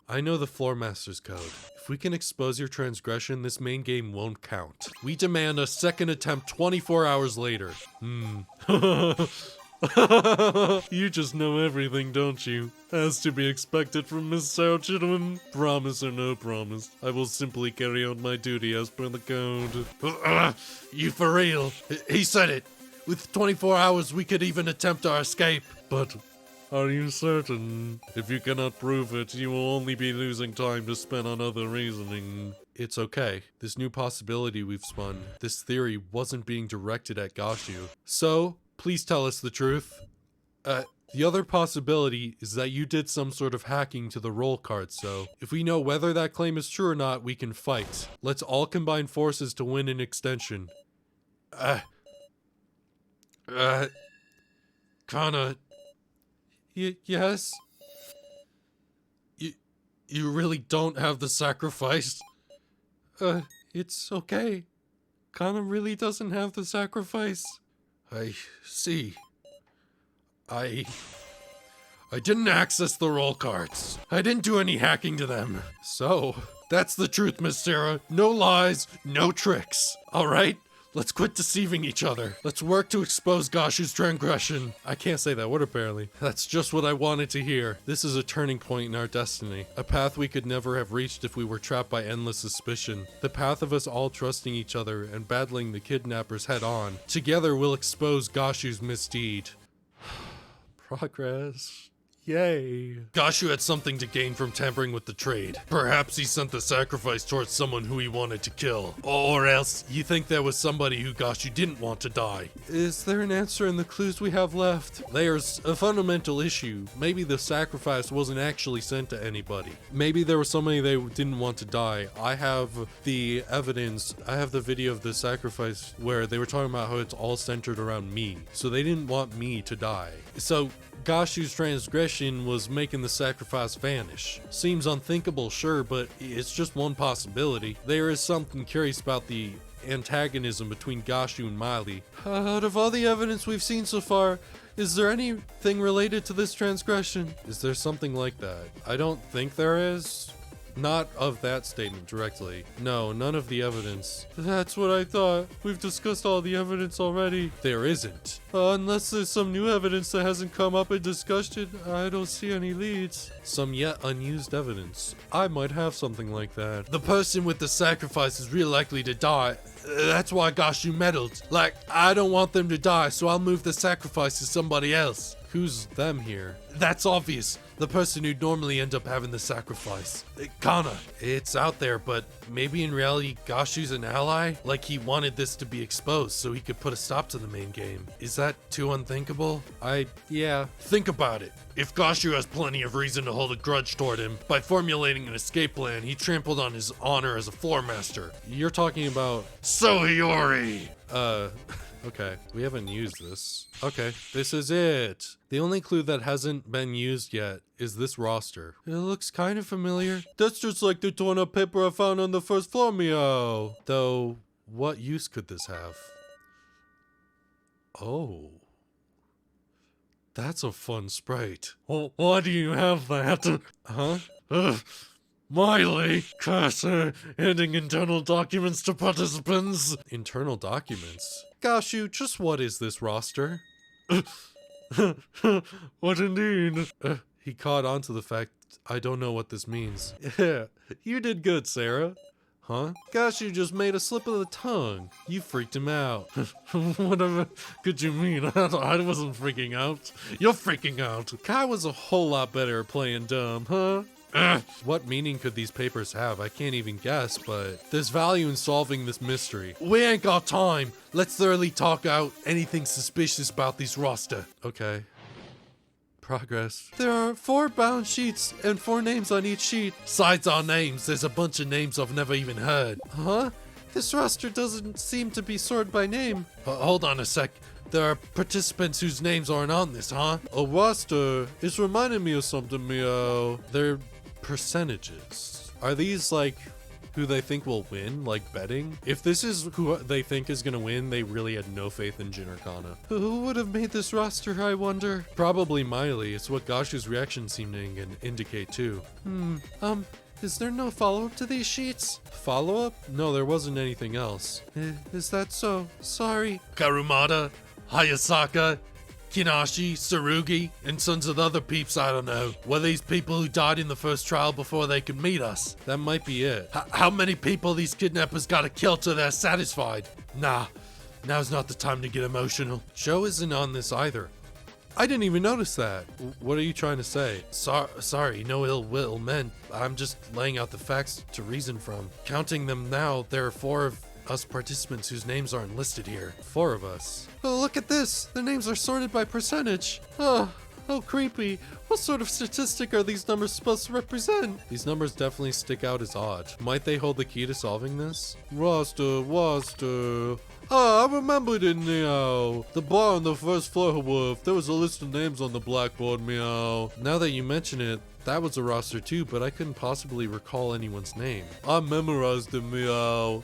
I know the floor master's code. If we can expose your transgression, this main game won't count. We demand a second attempt 24 hours later. You just know everything, don't you? As to be expected from Miss Sarah Chitwood. Promise or no promise, I will simply carry out my duty as per the code. You for real? He said it. With 24 hours, we could even attempt our escape. But are you certain? If you cannot prove it, you will only be losing time to spend on other reasoning. It's okay. This new possibility we've spun, this theory wasn't being directed at Gashu. So, please tell us the truth. The other possibility is that you did some sort of hacking to the roll card, so if we know whether that claim is true or not, we can fight. Let's all combine forces to win an extension. Kana... yes? You really don't have the sacrifice? It's okay. Kana really doesn't have the sacrifice. I see. I didn't access the roll cards. I didn't do any hacking to them. So, that's the truth, Miss Sarah. No lies, no tricks. Alright? Let's quit deceiving each other. Let's work to expose Gashu's transgression. I can't say that word apparently. That's just what I wanted to hear. This is a turning point in our destiny. A path we could never have reached if we were trapped by endless suspicion. The path of us all trusting each other and battling the kidnappers head on. Together we'll expose Gashu's misdeed. Progress. Yay. Gashu had something to gain from tampering with the trade. Perhaps he sent the sacrifice towards someone who he wanted to kill. Or else, you think there was somebody who Gashu didn't want to die. Is there an answer in the clues we have left? There's a fundamental issue. Maybe the sacrifice wasn't actually sent to anybody. Maybe there was somebody they didn't want to die. I have the evidence. I have the video of the sacrifice where they were talking about how it's all centered around me. So they didn't want me to die. So Gashu's transgression was making the sacrifice vanish. Seems unthinkable, sure, but it's just one possibility. There is something curious about the antagonism between Gashu and Miley. Out of all the evidence we've seen so far, is there anything related to this transgression? Is there something like that? I don't think there is. Not of that statement directly. No, none of the evidence. That's what I thought. We've discussed all the evidence already. There isn't. Unless there's some new evidence that hasn't come up in discussion, I don't see any leads. Some yet unused evidence. I might have something like that. The person with the sacrifice is real likely to die. That's why Gashu meddled. Like, I don't want them to die, so I'll move the sacrifice to somebody else. Who's them here? That's obvious. The person who'd normally end up having the sacrifice. Kana. It's out there, but maybe in reality Gashu's an ally? Like he wanted this to be exposed so he could put a stop to the main game. Is that too unthinkable? Yeah. Think about it. If Gashu has plenty of reason to hold a grudge toward him, by formulating an escape plan, he trampled on his honor as a floor master. You're talking about Sohiyori! Okay, we haven't used this. Okay, this is it. The only clue that hasn't been used yet is this roster. It looks kind of familiar. That's just like the torn up paper I found on the first floor, meow. Though, what use could this have? Oh. That's a fun sprite. Well, why do you have that? Huh? Miley, Kasey, handing internal documents to participants. Internal documents? Gashu, just what is this roster? What indeed? He caught on to the fact I don't know what this means. Yeah, you did good, Sarah. Huh? Gosh, you just made a slip of the tongue. You freaked him out. Whatever could you mean? I wasn't freaking out. You're freaking out. Kai was a whole lot better at playing dumb, huh? What meaning could these papers have? I can't even guess, but there's value in solving this mystery. We ain't got time. Let's thoroughly talk out anything suspicious about this roster. Okay. Progress. There are 4 bound sheets and 4 names on each sheet. Sides are names. There's a bunch of names I've never even heard. Huh? This roster doesn't seem to be sorted by name. Hold on a sec. There are participants whose names aren't on this, huh? A roster is reminding me of something, Meow. They're percentages. Are these like who they think will win, like betting? If this is who they think is gonna win, they really had no faith in Jin or Kana. Who would have made this roster, I wonder? Probably Miley. It's what Gashu's reaction seemed to indicate too. Is there no follow-up to these sheets? Follow-up? No, there wasn't anything else. Is that so? Sorry. Karumada, Hayasaka, Kinashi, Tsurugi, and sons of the other peeps I don't know. Were these people who died in the first trial before they could meet us? That might be it. How many people these kidnappers gotta kill till they're satisfied? Nah, now's not the time to get emotional. Joe isn't on this either. I didn't even notice that. What are you trying to say? Sorry, no ill will meant. I'm just laying out the facts to reason from. Counting them now, there are 4 of us participants whose names aren't listed here. 4 of us. Oh, look at this. Their names are sorted by percentage. Oh, creepy. What sort of statistic are these numbers supposed to represent? These numbers definitely stick out as odd. Might they hold the key to solving this? Roster. I remembered it, Meow. The bar on the first floor, Wolf. There was a list of names on the blackboard, Meow. Now that you mention it, that was a roster too, but I couldn't possibly recall anyone's name. I memorized it, Meow.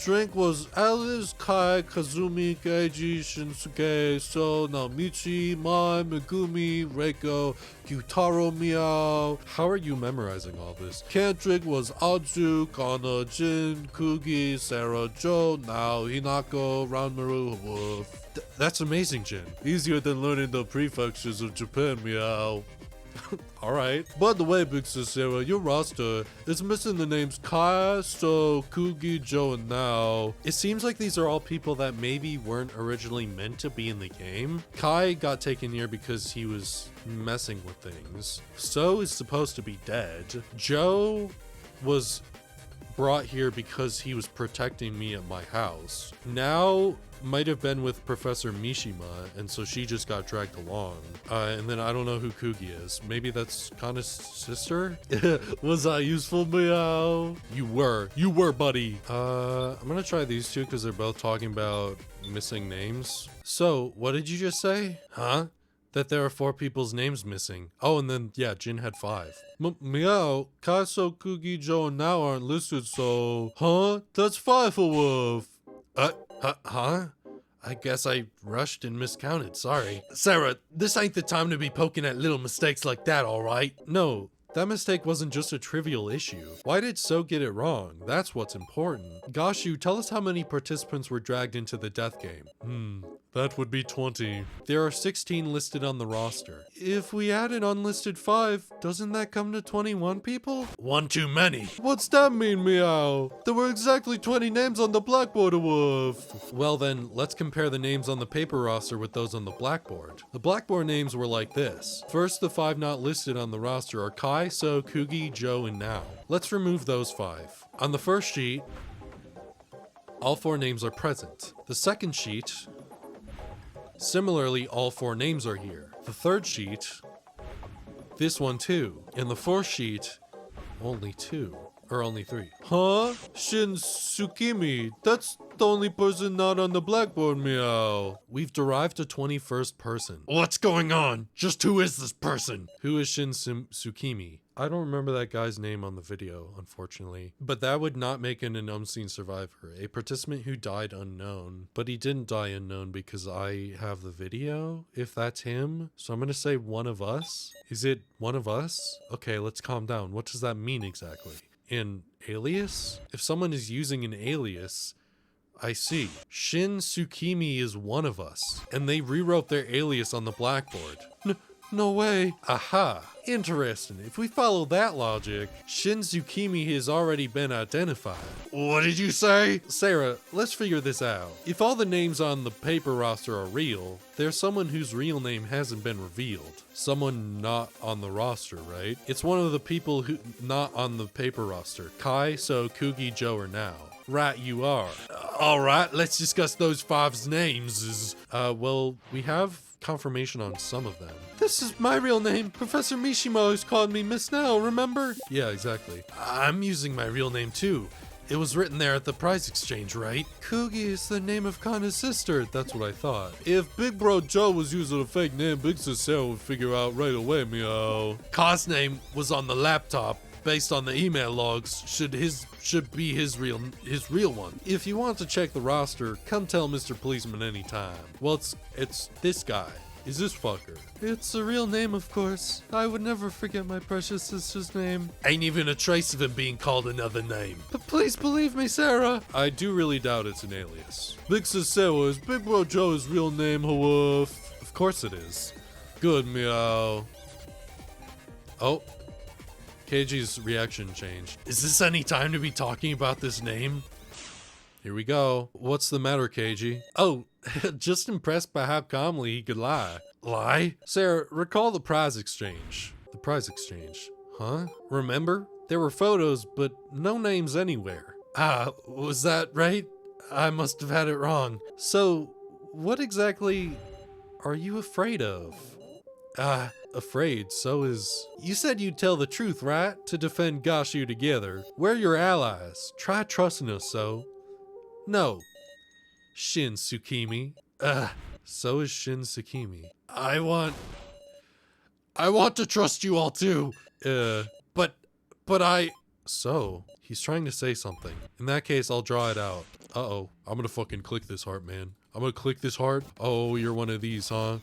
Drink was Alice, Kai, Kazumi, Keiji, Shinsuke, So, Naomichi, Mai, Megumi, Reiko, q-taro, Meow. How are you memorizing all this? Can't drink was Aju, Kana, Jin, Kugi, Sarah, Joe, Nao, Hinako, Ranmaru, Wolf. That's amazing, Jin. Easier than learning the prefectures of Japan, Meow. Alright. By the way, Big Sis Sarah, your roster is missing the names Kai, So, Kugi, Joe, and Nao. It seems like these are all people that maybe weren't originally meant to be in the game. Kai got taken here because he was messing with things. So is supposed to be dead. Joe was brought here because he was protecting me at my house. Now might have been with Professor Mishima, and so she just got dragged along. And then I don't know who Kugi is. Maybe that's Kana's sister? Was I useful, Meow? You were, buddy. I'm gonna try these 2 because they're both talking about missing names. So, what did you just say? Huh? That there are 4 people's names missing. Oh, and then, yeah, Jin had 5. Meow, Kaiso, Kugi, Joe, and Nao aren't listed, so... Huh? That's 5 for Wolf. Huh? I guess I rushed and miscounted, sorry. Sarah, this ain't the time to be poking at little mistakes like that, alright? No, that mistake wasn't just a trivial issue. Why did So get it wrong? That's what's important. Gashu, tell us how many participants were dragged into the death game. That would be 20. There are 16 listed on the roster. If we add an unlisted 5, doesn't that come to 21 people? One too many. What's that mean, Meow? There were exactly 20 names on the blackboard, Wolf. Well then, let's compare the names on the paper roster with those on the blackboard. The blackboard names were like this. First, the 5 not listed on the roster are Kai, So, Kugi, Joe, and Nao. Let's remove those 5. On the first sheet, all 4 names are present. The second sheet, similarly, all 4 names are here. The third sheet, this one too. In the fourth sheet, only 2. Or only 3. Huh? Shin Tsukimi. That's the only person not on the blackboard, Meow. We've derived a 21st person. What's going on? Just who is this person? Who is Shin Tsukimi? I don't remember that guy's name on the video, unfortunately. But that would not make it an unseen survivor. A participant who died unknown. But he didn't die unknown because I have the video, if that's him. So I'm gonna say one of us. Is it one of us? Okay, let's calm down. What does that mean exactly? An alias? If someone is using an alias, I see. Shin Tsukimi is one of us. And they rewrote their alias on the blackboard. No way. Aha. Interesting. If we follow that logic, Shin Tsukimi has already been identified. What did you say? Sarah, let's figure this out. If all the names on the paper roster are real, there's someone whose real name hasn't been revealed. Someone not on the roster, right? It's one of the people who not on the paper roster. Kai, So, Kugi, Joe, or Now. Right, you are. Alright, let's discuss those five's names. Well, we have confirmation on some of them. This is my real name. Professor Mishima always called me Miss Now, remember? Yeah, exactly. I'm using my real name too. It was written there at the prize exchange, right? Kugi is the name of Kana's sister. That's what I thought. If Big Bro Joe was using a fake name, Big Sister would figure out right away, meow. Ka's name was on the laptop. Based on the email logs, should be his real one. If you want to check the roster, come tell Mr. Policeman anytime. Well, it's this guy. Is this fucker? It's a real name, of course. I would never forget my precious sister's name. Ain't even a trace of him being called another name. But please believe me, Sarah. I do really doubt it's an alias. Big Sister is Big Bro Joe's real name, hoof. Of course it is. Good, meow. Oh. KG's reaction changed. Is this any time to be talking about this name? Here we go. What's the matter, KG? Oh, just impressed by how calmly he could lie. Lie? Sarah, recall the prize exchange. The prize exchange. Huh? Remember? There were photos, but no names anywhere. Was that right? I must have had it wrong. So, what exactly are you afraid of? Afraid, so is... You said you'd tell the truth, right? To defend Gashu together. We're your allies. Try trusting us, so. No. Shin Tsukimi. So is Shin Tsukimi. I want to trust you all too. But I... So, he's trying to say something. In that case, I'll draw it out. Uh-oh. I'm gonna fucking click this heart, man. I'm gonna click this heart. Oh, you're one of these, huh?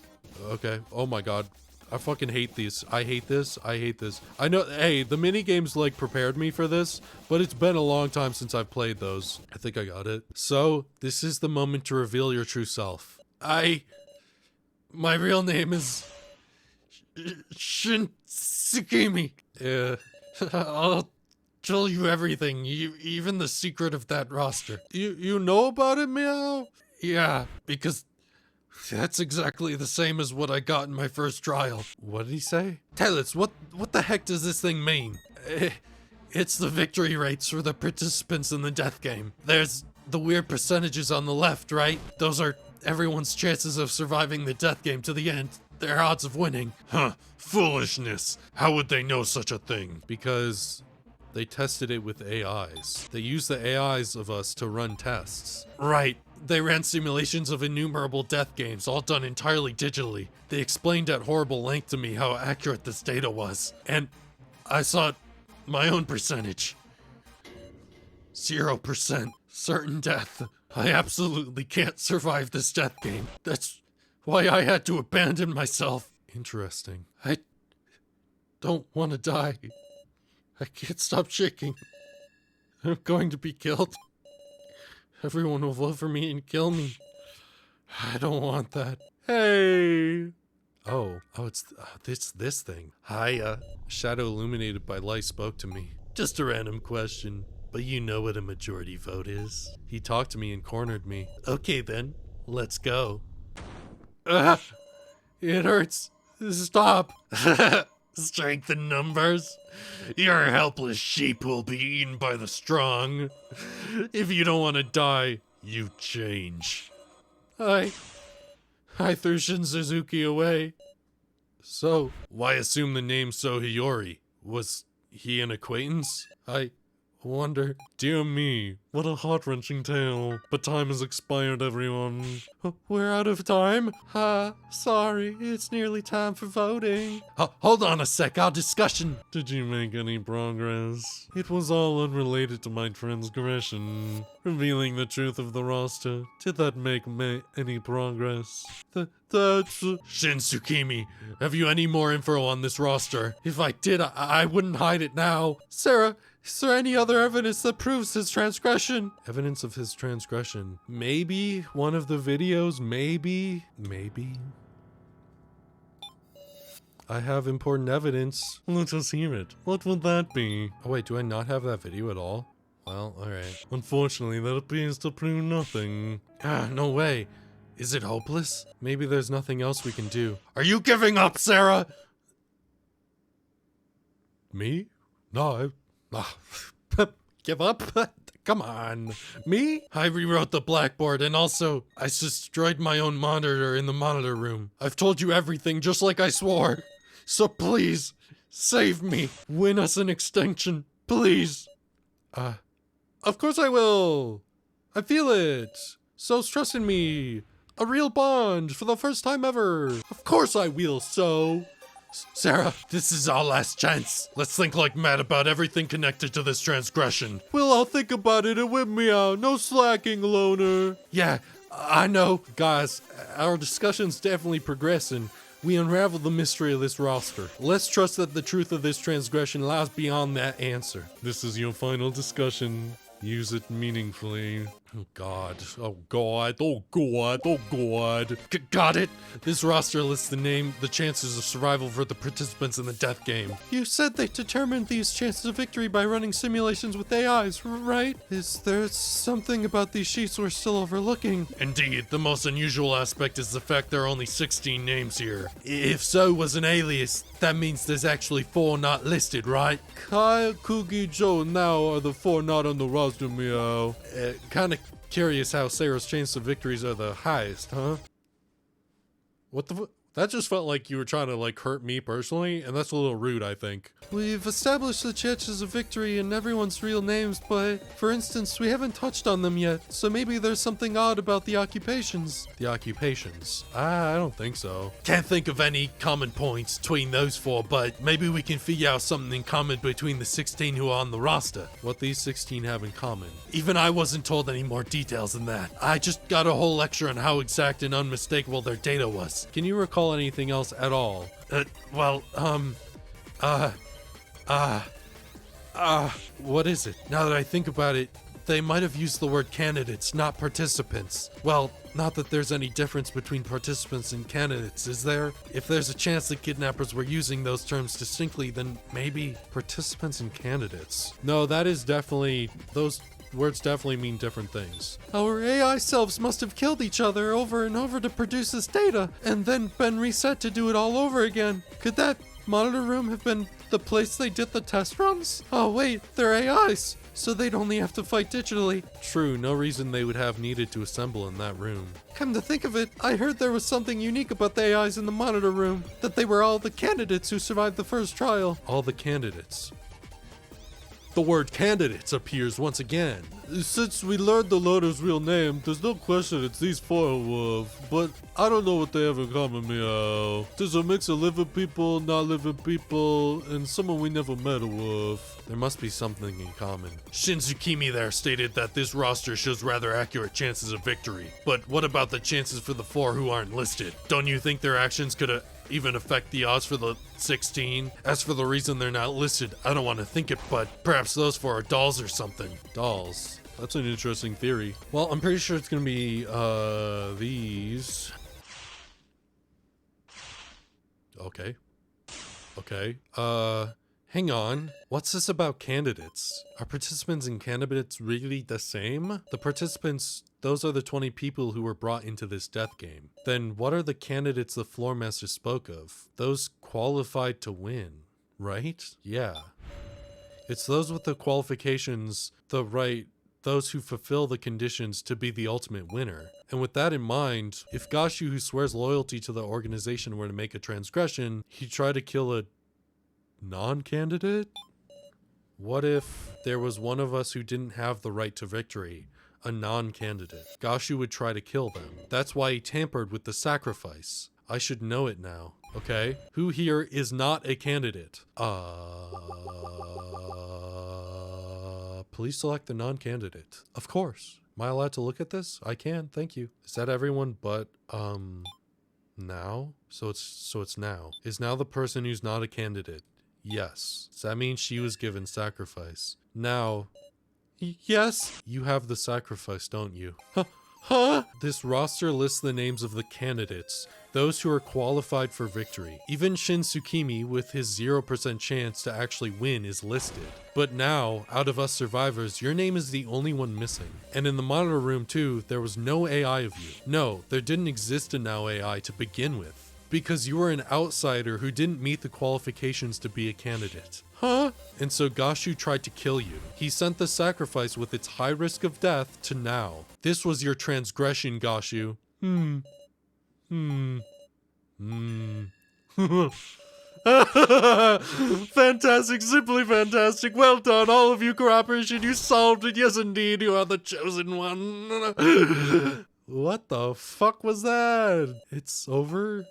Okay. Oh my god. I fucking hate these. I hate this. I hate this. I know, hey, the mini games like prepared me for this, but it's been a long time since I've played those. I think I got it. So, this is the moment to reveal your true self. My real name is Shin Tsukimi. I'll tell you everything, even the secret of that roster. You know about it, meow? Yeah, because that's exactly the same as what I got in my first trial. What did he say? Tell us, what the heck does this thing mean? It's the victory rates for the participants in the death game. There's the weird percentages on the left, right? Those are everyone's chances of surviving the death game to the end. Their odds of winning. Huh, foolishness. How would they know such a thing? Because they tested it with AIs. They used the AIs of us to run tests. Right. They ran simulations of innumerable death games, all done entirely digitally. They explained at horrible length to me how accurate this data was. And I saw my own percentage. 0% certain death. I absolutely can't survive this death game. That's why I had to abandon myself. Interesting. I don't want to die. I can't stop shaking. I'm going to be killed. Everyone will vote for me and kill me. I don't want that. Hey! Oh, it's this thing. Hi, shadow illuminated by light spoke to me. Just a random question, but you know what a majority vote is. He talked to me and cornered me. Okay then, let's go. It hurts. Stop. Strength in numbers. Your helpless sheep will be eaten by the strong. If you don't want to die, you change. I threw Shin Suzuki away. So, why assume the name Sohiyori? Was he an acquaintance? I wonder. Dear me, what a heart-wrenching tale. But time has expired, everyone. We're out of time? Sorry, it's nearly time for voting. Hold on a sec, our discussion. Did you make any progress? It was all unrelated to my transgression. Revealing the truth of the roster. Did that make any progress? That's... Shin Tsukimi, have you any more info on this roster? If I did, I wouldn't hide it now. Sarah, is there any other evidence that proves his transgression? Evidence of his transgression. Maybe one of the videos, maybe. I have important evidence. Let us hear it. What would that be? Oh wait, do I not have that video at all? Well, alright. Unfortunately, that appears to prove nothing. Ah, no way. Is it hopeless? Maybe there's nothing else we can do. Are you giving up, Sarah? Me? No. Give up? Come on. Me? I rewrote the blackboard and also I destroyed my own monitor in the monitor room. I've told you everything just like I swore. So please, save me. Win us an extension. Please. Of course I will. I feel it. So trust in me. A real bond for the first time ever. Of course I will, so. Sarah, this is our last chance. Let's think like mad about everything connected to this transgression. Well, I'll think about it and whip me out. No slacking, loner. Yeah, I know. Guys, our discussion's definitely progressing. We unravel the mystery of this roster. Let's trust that the truth of this transgression lies beyond that answer. This is your final discussion. Use it meaningfully. Oh God, oh God, oh God, oh God. Got it? This roster lists the chances of survival for the participants in the death game. You said they determined these chances of victory by running simulations with AIs, right? Is there something about these sheets we're still overlooking? Indeed, the most unusual aspect is the fact there are only 16 names here. If so was an alias, that means there's actually 4 not listed, right? Kai, Kugi, Joe, and Now are the 4 not on the roster, meow. Kinda curious how Sarah's chances of victories are the highest, huh? What the That just felt like you were trying to like hurt me personally, and that's a little rude, I think. We've established the chances of victory in everyone's real names, but for instance, we haven't touched on them yet, so maybe there's something odd about the occupations. The occupations? I don't think so. Can't think of any common points between those 4, but maybe we can figure out something in common between the 16 who are on the roster. What these 16 have in common. Even I wasn't told any more details than that. I just got a whole lecture on how exact and unmistakable their data was. Can you recall anything else at all? What is it? Now that I think about it, they might have used the word candidates, not participants. Well, not that there's any difference between participants and candidates, is there? If there's a chance the kidnappers were using those terms distinctly, then maybe participants and candidates. No, that is definitely, those words definitely mean different things. Our AI selves must have killed each other over and over to produce this data, and then been reset to do it all over again. Could that monitor room have been the place they did the test runs? Oh wait, they're AIs, so they'd only have to fight digitally. True, no reason they would have needed to assemble in that room. Come to think of it, I heard there was something unique about the AIs in the monitor room, that they were all the candidates who survived the first trial. All the candidates. The word candidates appears once again. Since we learned the loader's real name, there's no question it's these 4 who have, but I don't know what they have in common, meow. There's a mix of living people, not living people, and someone we never met with. There must be something in common. Shinzukimi there stated that this roster shows rather accurate chances of victory, but what about the chances for the 4 who aren't listed? Don't you think their actions could even affect the odds for the 16? As for the reason they're not listed, I don't want to think it, but perhaps those 4 are dolls or something. Dolls? That's an interesting theory. Well, I'm pretty sure it's gonna be, these. Okay. Hang on. What's this about candidates? Are participants and candidates really the same? The participants, those are the 20 people who were brought into this death game. Then what are the candidates the floor master spoke of? Those qualified to win, right? Yeah. It's those with the qualifications, those who fulfill the conditions to be the ultimate winner. And with that in mind, if Gashu, who swears loyalty to the organization, were to make a transgression, he'd try to kill a non-candidate? What if there was one of us who didn't have the right to victory, a non-candidate? Gashu would try to kill them. That's why he tampered with the sacrifice. I should know it now, okay? Who here is not a candidate? Please select the non-candidate. Of course. Am I allowed to look at this? I can, thank you. Is that everyone but, Now? So it's Now. Is Now the person who's not a candidate? Yes. Does that mean she was given sacrifice? Now, yes. You have the sacrifice, don't you? Huh. Huh? This roster lists the names of the candidates, those who are qualified for victory. Even Shin Tsukimi, with his 0% chance to actually win, is listed. But now, out of us survivors, your name is the only one missing. And in the monitor room too, there was no AI of you. No, there didn't exist a now AI to begin with. Because you were an outsider who didn't meet the qualifications to be a candidate. Huh? And so Gashu tried to kill you. He sent the sacrifice with its high risk of death to now. This was your transgression, Gashu. Fantastic, simply fantastic. Well done, all of you, cooperation. You solved it. Yes, indeed, you are the chosen one. What the fuck was that? It's over?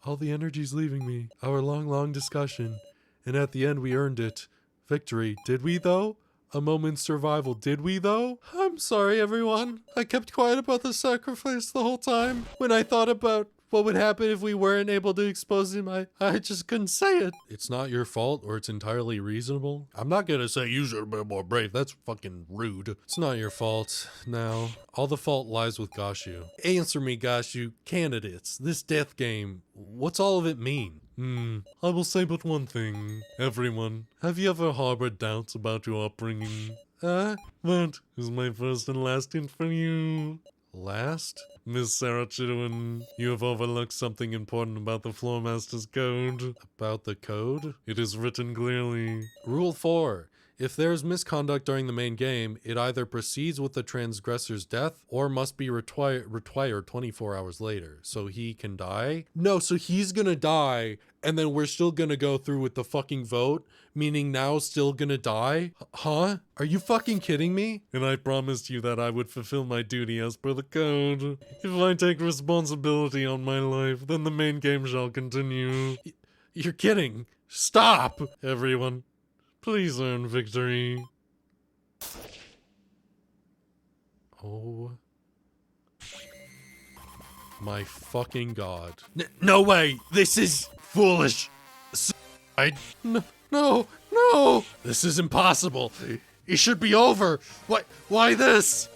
All the energy's leaving me. Our long discussion. And at the end, we earned it. Victory. Did we, though? A moment's survival. Did we, though? I'm sorry, everyone. I kept quiet about the sacrifice the whole time. When I thought about what would happen if we weren't able to expose him, I just couldn't say it. It's not your fault, or it's entirely reasonable. I'm not gonna say you should have been more brave. That's fucking rude. It's not your fault. Now, all the fault lies with Gashu. Answer me, Gashu. Candidates. This death game. What's all of it mean? I will say but one thing. Everyone, have you ever harbored doubts about your upbringing? That is my first and last hint for you. Last? Miss Sarah Chidwin, you have overlooked something important about the Floormaster's Code. About the code? It is written clearly. Rule 4. If there is misconduct during the main game, it either proceeds with the transgressor's death or must be retired 24 hours later. So he can die? No, so he's gonna die, and then we're still gonna go through with the fucking vote, meaning now still gonna die? Huh? Are you fucking kidding me? And I promised you that I would fulfill my duty as per the code. If I take responsibility on my life, then the main game shall continue. You're kidding. Stop! Everyone, please earn victory. Oh my fucking god. No way! This is foolish! No! This is impossible! It should be over! Why this?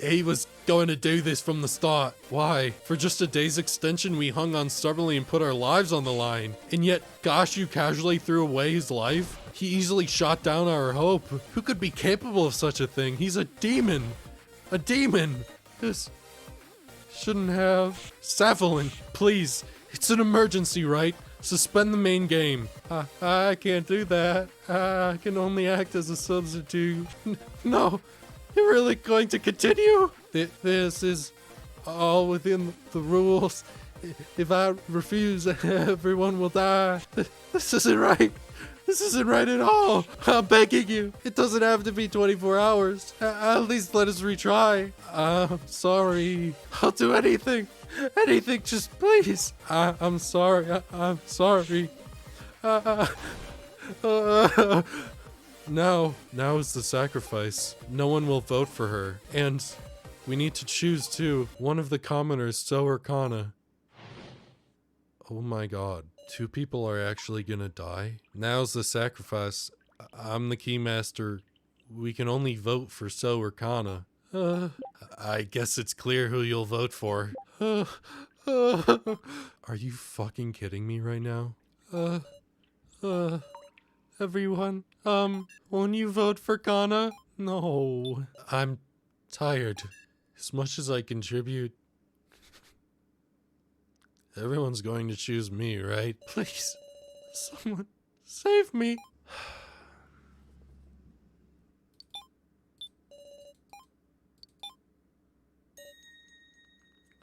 He was going to do this from the start. Why? For just a day's extension, we hung on stubbornly and put our lives on the line. And yet, Gashu casually threw away his life? He easily shot down our hope. Who could be capable of such a thing? He's a demon. A demon. This shouldn't have. Savalin, please. It's an emergency, right? Suspend the main game. I can't do that. I can only act as a substitute. No. You're really going to continue? This is all within the rules. If I refuse, everyone will die. This isn't right. This isn't right at all. I'm begging you. It doesn't have to be 24 hours. At least let us retry. I'm sorry. I'll do anything. Anything, just please. I'm sorry. I'm sorry. Now is the sacrifice. No one will vote for her. And we need to choose too. One of the commoners, So or Kana. Oh my god. 2 people are actually gonna die? Now's the sacrifice. I'm the keymaster. We can only vote for So or Kana. I guess it's clear who you'll vote for. Are you fucking kidding me right now? Everyone, won't you vote for Kana? No. I'm tired. As much as I contribute, everyone's going to choose me, right? Please, someone save me.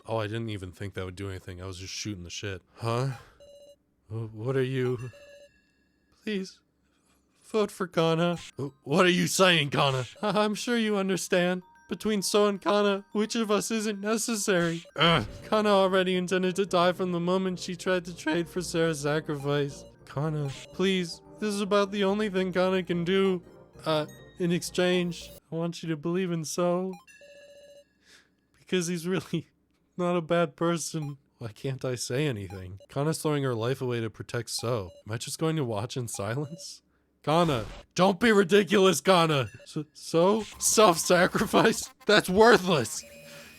Oh, I didn't even think that would do anything. I was just shooting the shit. Huh? What are you? Please. Vote for Kana. What are you saying, Kana? I'm sure you understand. Between So and Kana, which of us isn't necessary? Kana already intended to die from the moment she tried to trade for Sarah's sacrifice. Kana, please. This is about the only thing Kana can do. In exchange, I want you to believe in So. Because he's really not a bad person. Why can't I say anything? Kana's throwing her life away to protect So. Am I just going to watch in silence? Kana, don't be ridiculous, Kana. So? Self-sacrifice? That's worthless.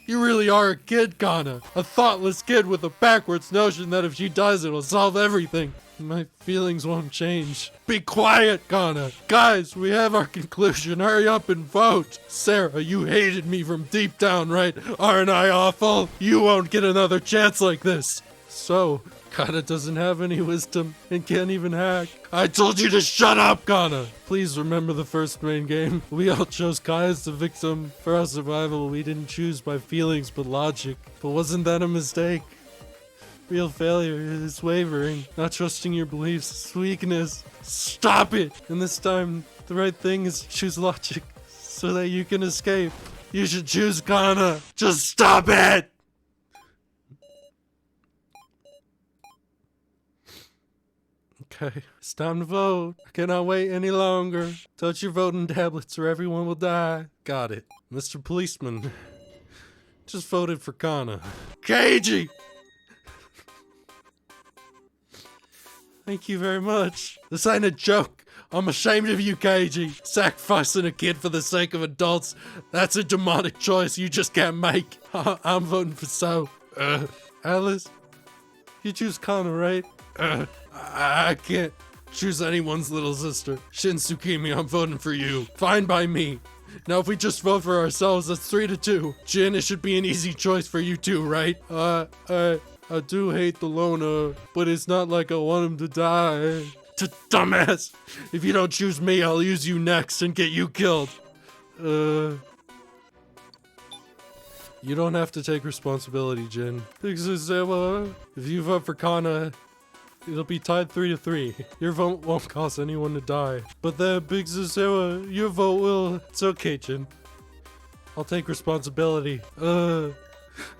You really are a kid, Kana. A thoughtless kid with a backwards notion that if she dies, it'll solve everything. My feelings won't change. Be quiet, Kana. Guys, we have our conclusion. Hurry up and vote. Sarah, you hated me from deep down, right? Aren't I awful? You won't get another chance like this. So, Kana doesn't have any wisdom and can't even hack. I told you to shut up, Kana! Please remember the first main game. We all chose Kai as the victim. For our survival, we didn't choose by feelings but logic. But wasn't that a mistake? Real failure is wavering, not trusting your beliefs, it's weakness. Stop it! And this time, the right thing is to choose logic so that you can escape. You should choose Kana. Just stop it! Okay, it's time to vote. I cannot wait any longer. Touch your voting tablets or everyone will die. Got it. Mr. Policeman just voted for Kana. Keiji! Thank you very much. This ain't a joke. I'm ashamed of you, Keiji. Sacrificing a kid for the sake of adults. That's a demonic choice you just can't make. I'm voting for So. Alice, you choose Kana, right? I can't choose anyone's little sister. Shin Tsukimi, I'm voting for you. Fine by me. Now if we just vote for ourselves, that's 3-2. Jin, it should be an easy choice for you too, right? I do hate the loner, but it's not like I want him to die. Dumbass! If you don't choose me, I'll use you next and get you killed. You don't have to take responsibility, Jin. If you vote for Kana, it'll be tied 3-3. Your vote won't cause anyone to die. But then, Big Zusewa, your vote will. It's okay, Jin. I'll take responsibility.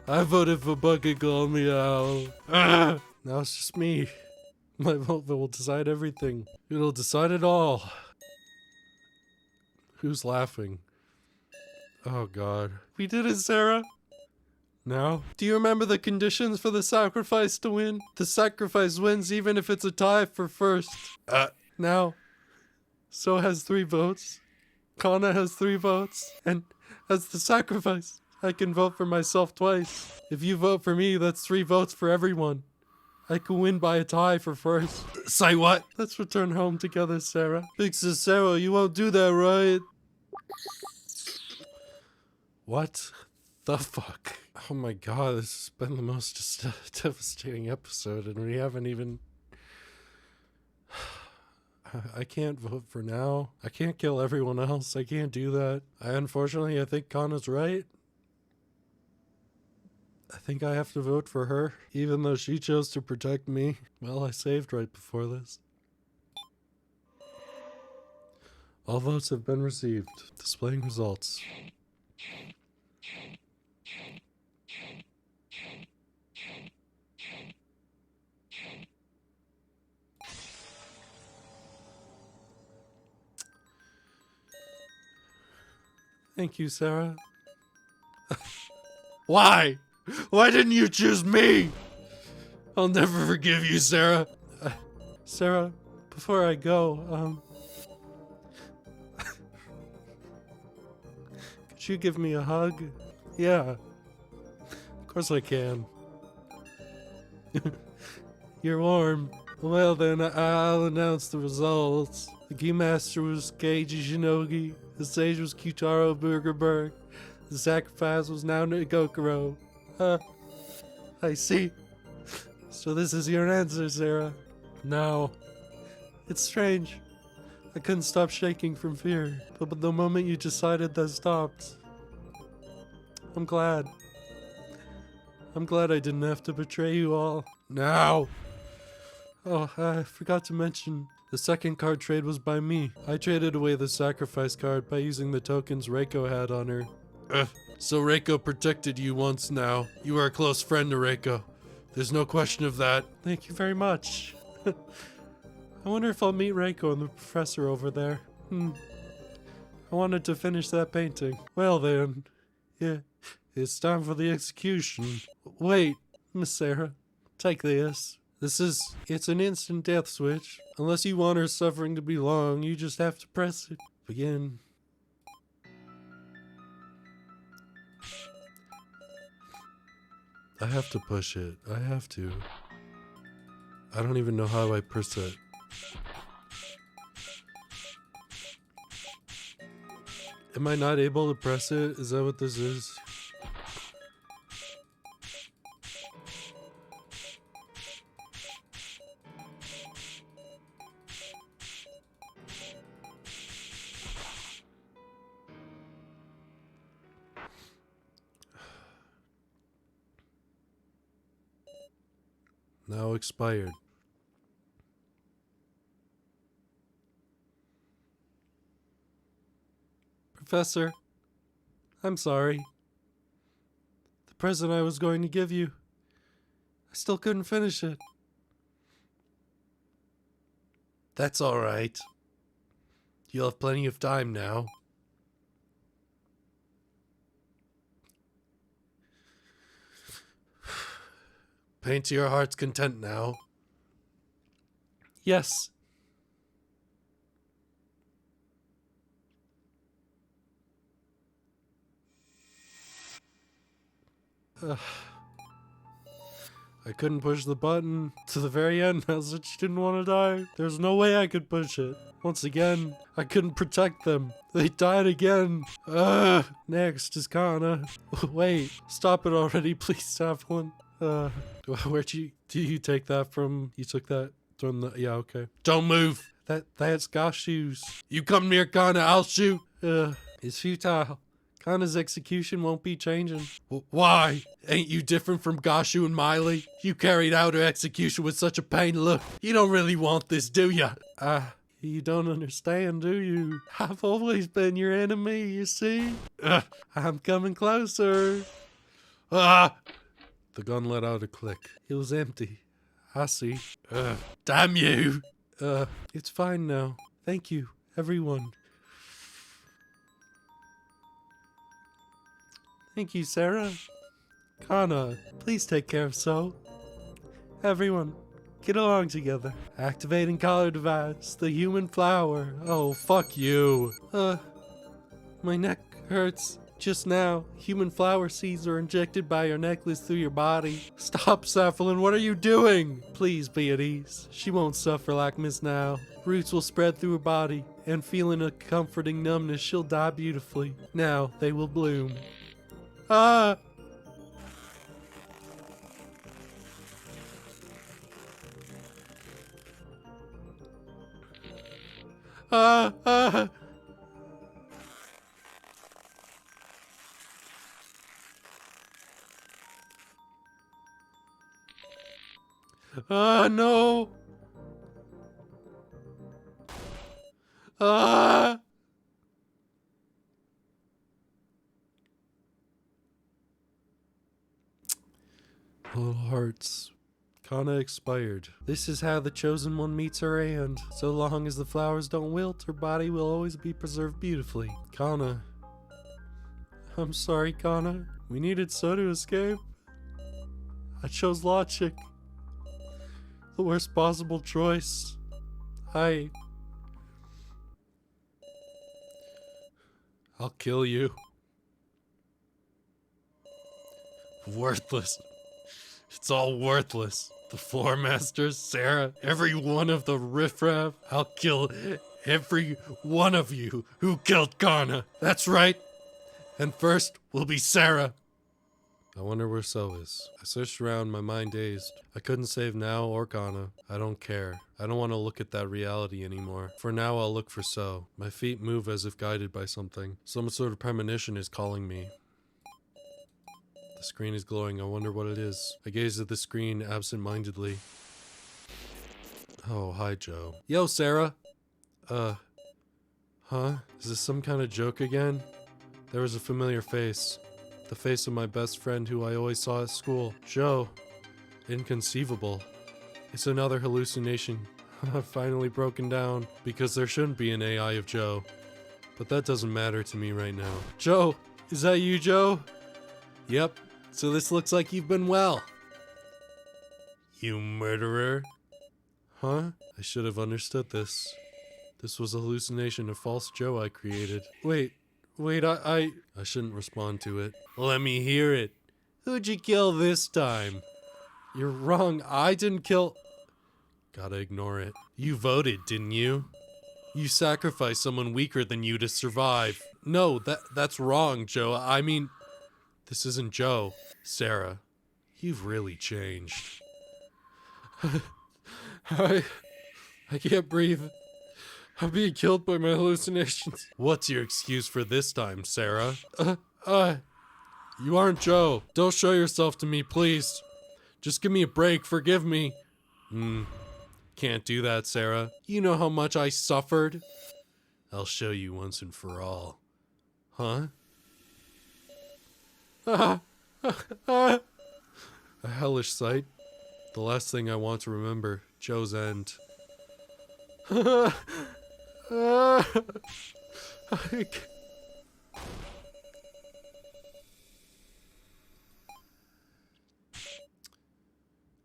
I voted for Bucket Girl Meow. Now it's just me. My vote will decide everything. It'll decide it all. Who's laughing? Oh god. We did it, Sarah. Now? Do you remember the conditions for the sacrifice to win? The sacrifice wins even if it's a tie for first. Now, So has 3 votes. Kana has 3 votes. And as the sacrifice, I can vote for myself twice. If you vote for me, that's 3 votes for everyone. I can win by a tie for first. Say what? Let's return home together, Sarah. Big sis Sarah, you won't do that, right? What the fuck? Oh my god, this has been the most devastating episode, and we haven't even... I can't vote for now. I can't kill everyone else. I can't do that. Unfortunately, I think Kana's right. I think I have to vote for her, even though she chose to protect me. Well, I saved right before this. All votes have been received. Displaying results. Thank you, Sarah. Why? Why didn't you choose me? I'll never forgive you, Sarah. Sarah, before I go, could you give me a hug? Yeah. Of course I can. You're warm. Well then, I'll announce the results. The Keymaster was Keiji Shinogi. The sage was q-taro Burgerberg. The sacrifice was now Nagokuro. I see. So this is your answer, Sarah. No. It's strange. I couldn't stop shaking from fear. But the moment you decided, that stopped. I'm glad. I'm glad I didn't have to betray you all. Now! Oh, I forgot to mention, the second card trade was by me. I traded away the sacrifice card by using the tokens Reiko had on her. So Reiko protected you once now. You are a close friend to Reiko. There's no question of that. Thank you very much. I wonder if I'll meet Reiko and the professor over there. I wanted to finish that painting. Well then, yeah, it's time for the execution. Wait, Miss Sarah, take this. It's an instant death switch. Unless you want her suffering to be long, you just have to press it. Begin. I have to push it. I have to. I don't even know how I press it. Am I not able to press it? Is that what this is? Now expired. Professor, I'm sorry. The present I was going to give you, I still couldn't finish it. That's all right. You'll have plenty of time now. Paint to your heart's content now. Yes. I couldn't push the button to the very end. I said she didn't want to die. There's no way I could push it. Once again, I couldn't protect them. They died again. Next is Kana. Wait, stop it already, please, Evelyn. Where'd do you take that from? You took that from the, yeah, okay. Don't move. That's Gashu's. You come near Kana, I'll shoot. It's futile. Kana's execution won't be changing. Why? Ain't you different from Gashu and Miley? You carried out her execution with such a pain. Look, you don't really want this, do ya? You don't understand, do you? I've always been your enemy, you see? I'm coming closer. The gun let out a click. It was empty. I see. Damn you! It's fine now. Thank you, everyone. Thank you, Sarah. Kana, please take care of So. Everyone, get along together. Activating collar device, the human flower. Oh, fuck you. My neck hurts. Just now, human flower seeds are injected by your necklace through your body. Stop, Cephalin, what are you doing? Please be at ease. She won't suffer like Miss Now. Roots will spread through her body, and feeling a comforting numbness, she'll die beautifully. Now, they will bloom. Ah! Ah! Ah! Ah, no! Ah! Little hearts. Kana expired. This is how the chosen one meets her end. So long as the flowers don't wilt, her body will always be preserved beautifully. Kana. I'm sorry, Kana. We needed So to escape. I chose logic. The worst possible choice. I'll kill you. Worthless. It's all worthless. The floor masters, Sarah, every one of the riffraff. I'll kill every one of you who killed Kana. That's right. And first will be Sarah. I wonder where So is. I searched around, my mind dazed. I couldn't save Now or Kana. I don't care. I don't want to look at that reality anymore. For now, I'll look for So. My feet move as if guided by something. Some sort of premonition is calling me. The screen is glowing. I wonder what it is. I gaze at the screen absent-mindedly. Oh, hi, Joe. Yo, Sarah. Huh? Is this some kind of joke again? There was a familiar face. The face of my best friend who I always saw at school. Joe. Inconceivable. It's another hallucination. I've finally broken down. Because there shouldn't be an AI of Joe. But that doesn't matter to me right now. Joe! Is that you, Joe? Yep. So this looks like you've been well. You murderer. Huh? I should have understood this. This was a hallucination of false Joe I created. Wait, I shouldn't respond to it. Let me hear it. Who'd you kill this time? You're wrong, I didn't kill... Gotta ignore it. You voted, didn't you? You sacrificed someone weaker than you to survive. No, that's wrong, Joe. I mean, this isn't Joe. Sarah, you've really changed. I can't breathe. I'm being killed by my hallucinations. What's your excuse for this time, Sarah? You aren't Joe. Don't show yourself to me, please. Just give me a break, forgive me. Can't do that, Sarah. You know how much I suffered? I'll show you once and for all. Huh? A hellish sight. The last thing I want to remember. Joe's end.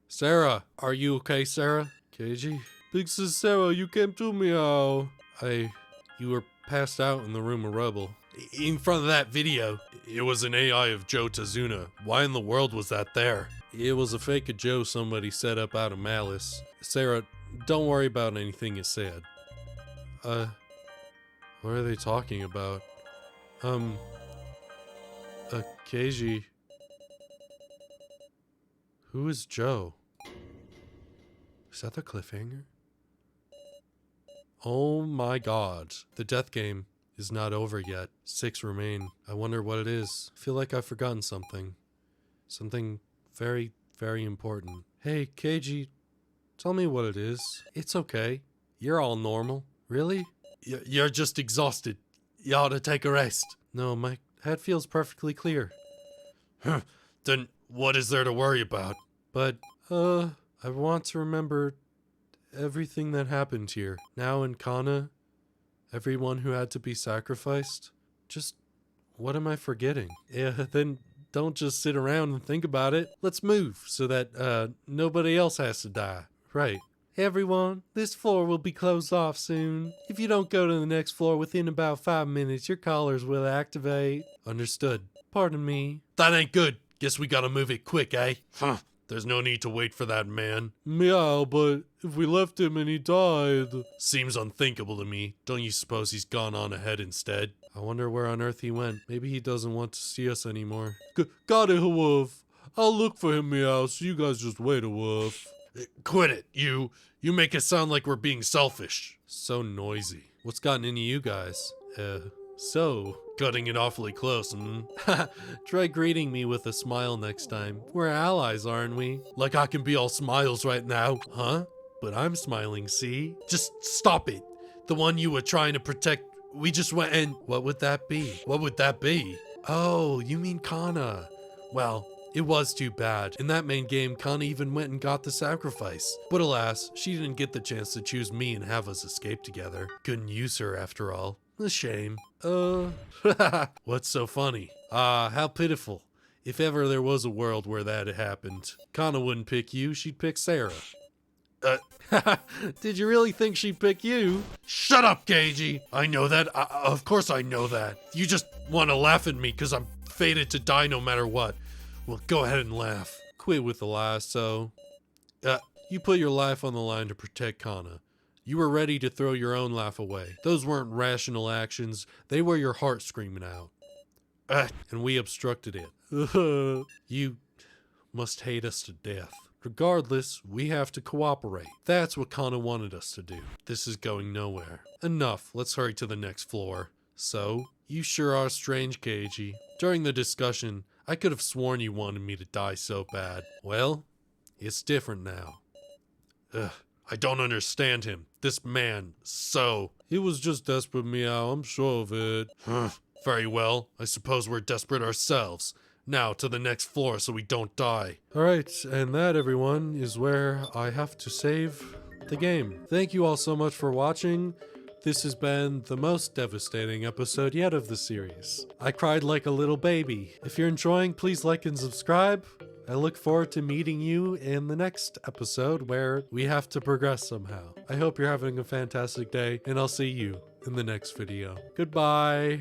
Sarah, are you okay, Sarah? KG? Big sis Sarah, you came to me, oh. You were passed out in the room of rubble. In front of that video, it was an AI of Joe Tazuna. Why in the world was that there? It was a fake of Joe somebody set up out of malice. Sarah, don't worry about anything it said. What are they talking about? KG. Who is Joe? Is that the cliffhanger? Oh my god. The death game is not over yet. 6 remain. I wonder what it is. I feel like I've forgotten something. Something very, very important. Hey, KG, tell me what it is. It's okay. You're all normal. Really? You're just exhausted. You ought to take a rest. No, my head feels perfectly clear. Then what is there to worry about? But, I want to remember everything that happened here. Now in Kana, everyone who had to be sacrificed. Just, what am I forgetting? Yeah, then don't just sit around and think about it. Let's move so that, nobody else has to die. Right. Hey everyone, this floor will be closed off soon. If you don't go to the next floor within about 5 minutes, your collars will activate. Understood. Pardon me. That ain't good. Guess we gotta move it quick, eh? Huh. There's no need to wait for that man. Meow, but if we left him and he died... Seems unthinkable to me. Don't you suppose he's gone on ahead instead? I wonder where on earth he went. Maybe he doesn't want to see us anymore. Got it, Wolf. I'll look for him, Meow, so you guys just wait a Wolf. Quit it, you. You make it sound like we're being selfish. So noisy. What's gotten into you guys? So, cutting it awfully close, Try greeting me with a smile next time. We're allies, aren't we? Like I can be all smiles right now, huh? But I'm smiling, see? Just stop it. The one you were trying to protect, we just went and... What would that be? What would that be? Oh, you mean Kana. Well, it was too bad. In that main game, Kana even went and got the sacrifice. But alas, she didn't get the chance to choose me and have us escape together. Couldn't use her after all. A shame. What's so funny? How pitiful. If ever there was a world where that had happened. Kana wouldn't pick you, she'd pick Sarah. Did you really think she'd pick you? Shut up, KG! I know that. Of course I know that. You just want to laugh at me because I'm fated to die no matter what. Well, go ahead and laugh. Quit with the lasso. You put your life on the line to protect Kana. You were ready to throw your own life away. Those weren't rational actions. They were your heart screaming out. And we obstructed it. You must hate us to death. Regardless, we have to cooperate. That's what Kana wanted us to do. This is going nowhere. Enough. Let's hurry to the next floor. So, you sure are strange, KG. During the discussion, I could have sworn you wanted me to die so bad. Well, it's different now. I don't understand him. This man, so... He was just desperate, Meow, I'm sure of it. Very well. I suppose we're desperate ourselves. Now, to the next floor so we don't die. Alright, and that, everyone, is where I have to save the game. Thank you all so much for watching. This has been the most devastating episode yet of the series. I cried like a little baby. If you're enjoying, please like and subscribe. I look forward to meeting you in the next episode where we have to progress somehow. I hope you're having a fantastic day, and I'll see you in the next video. Goodbye.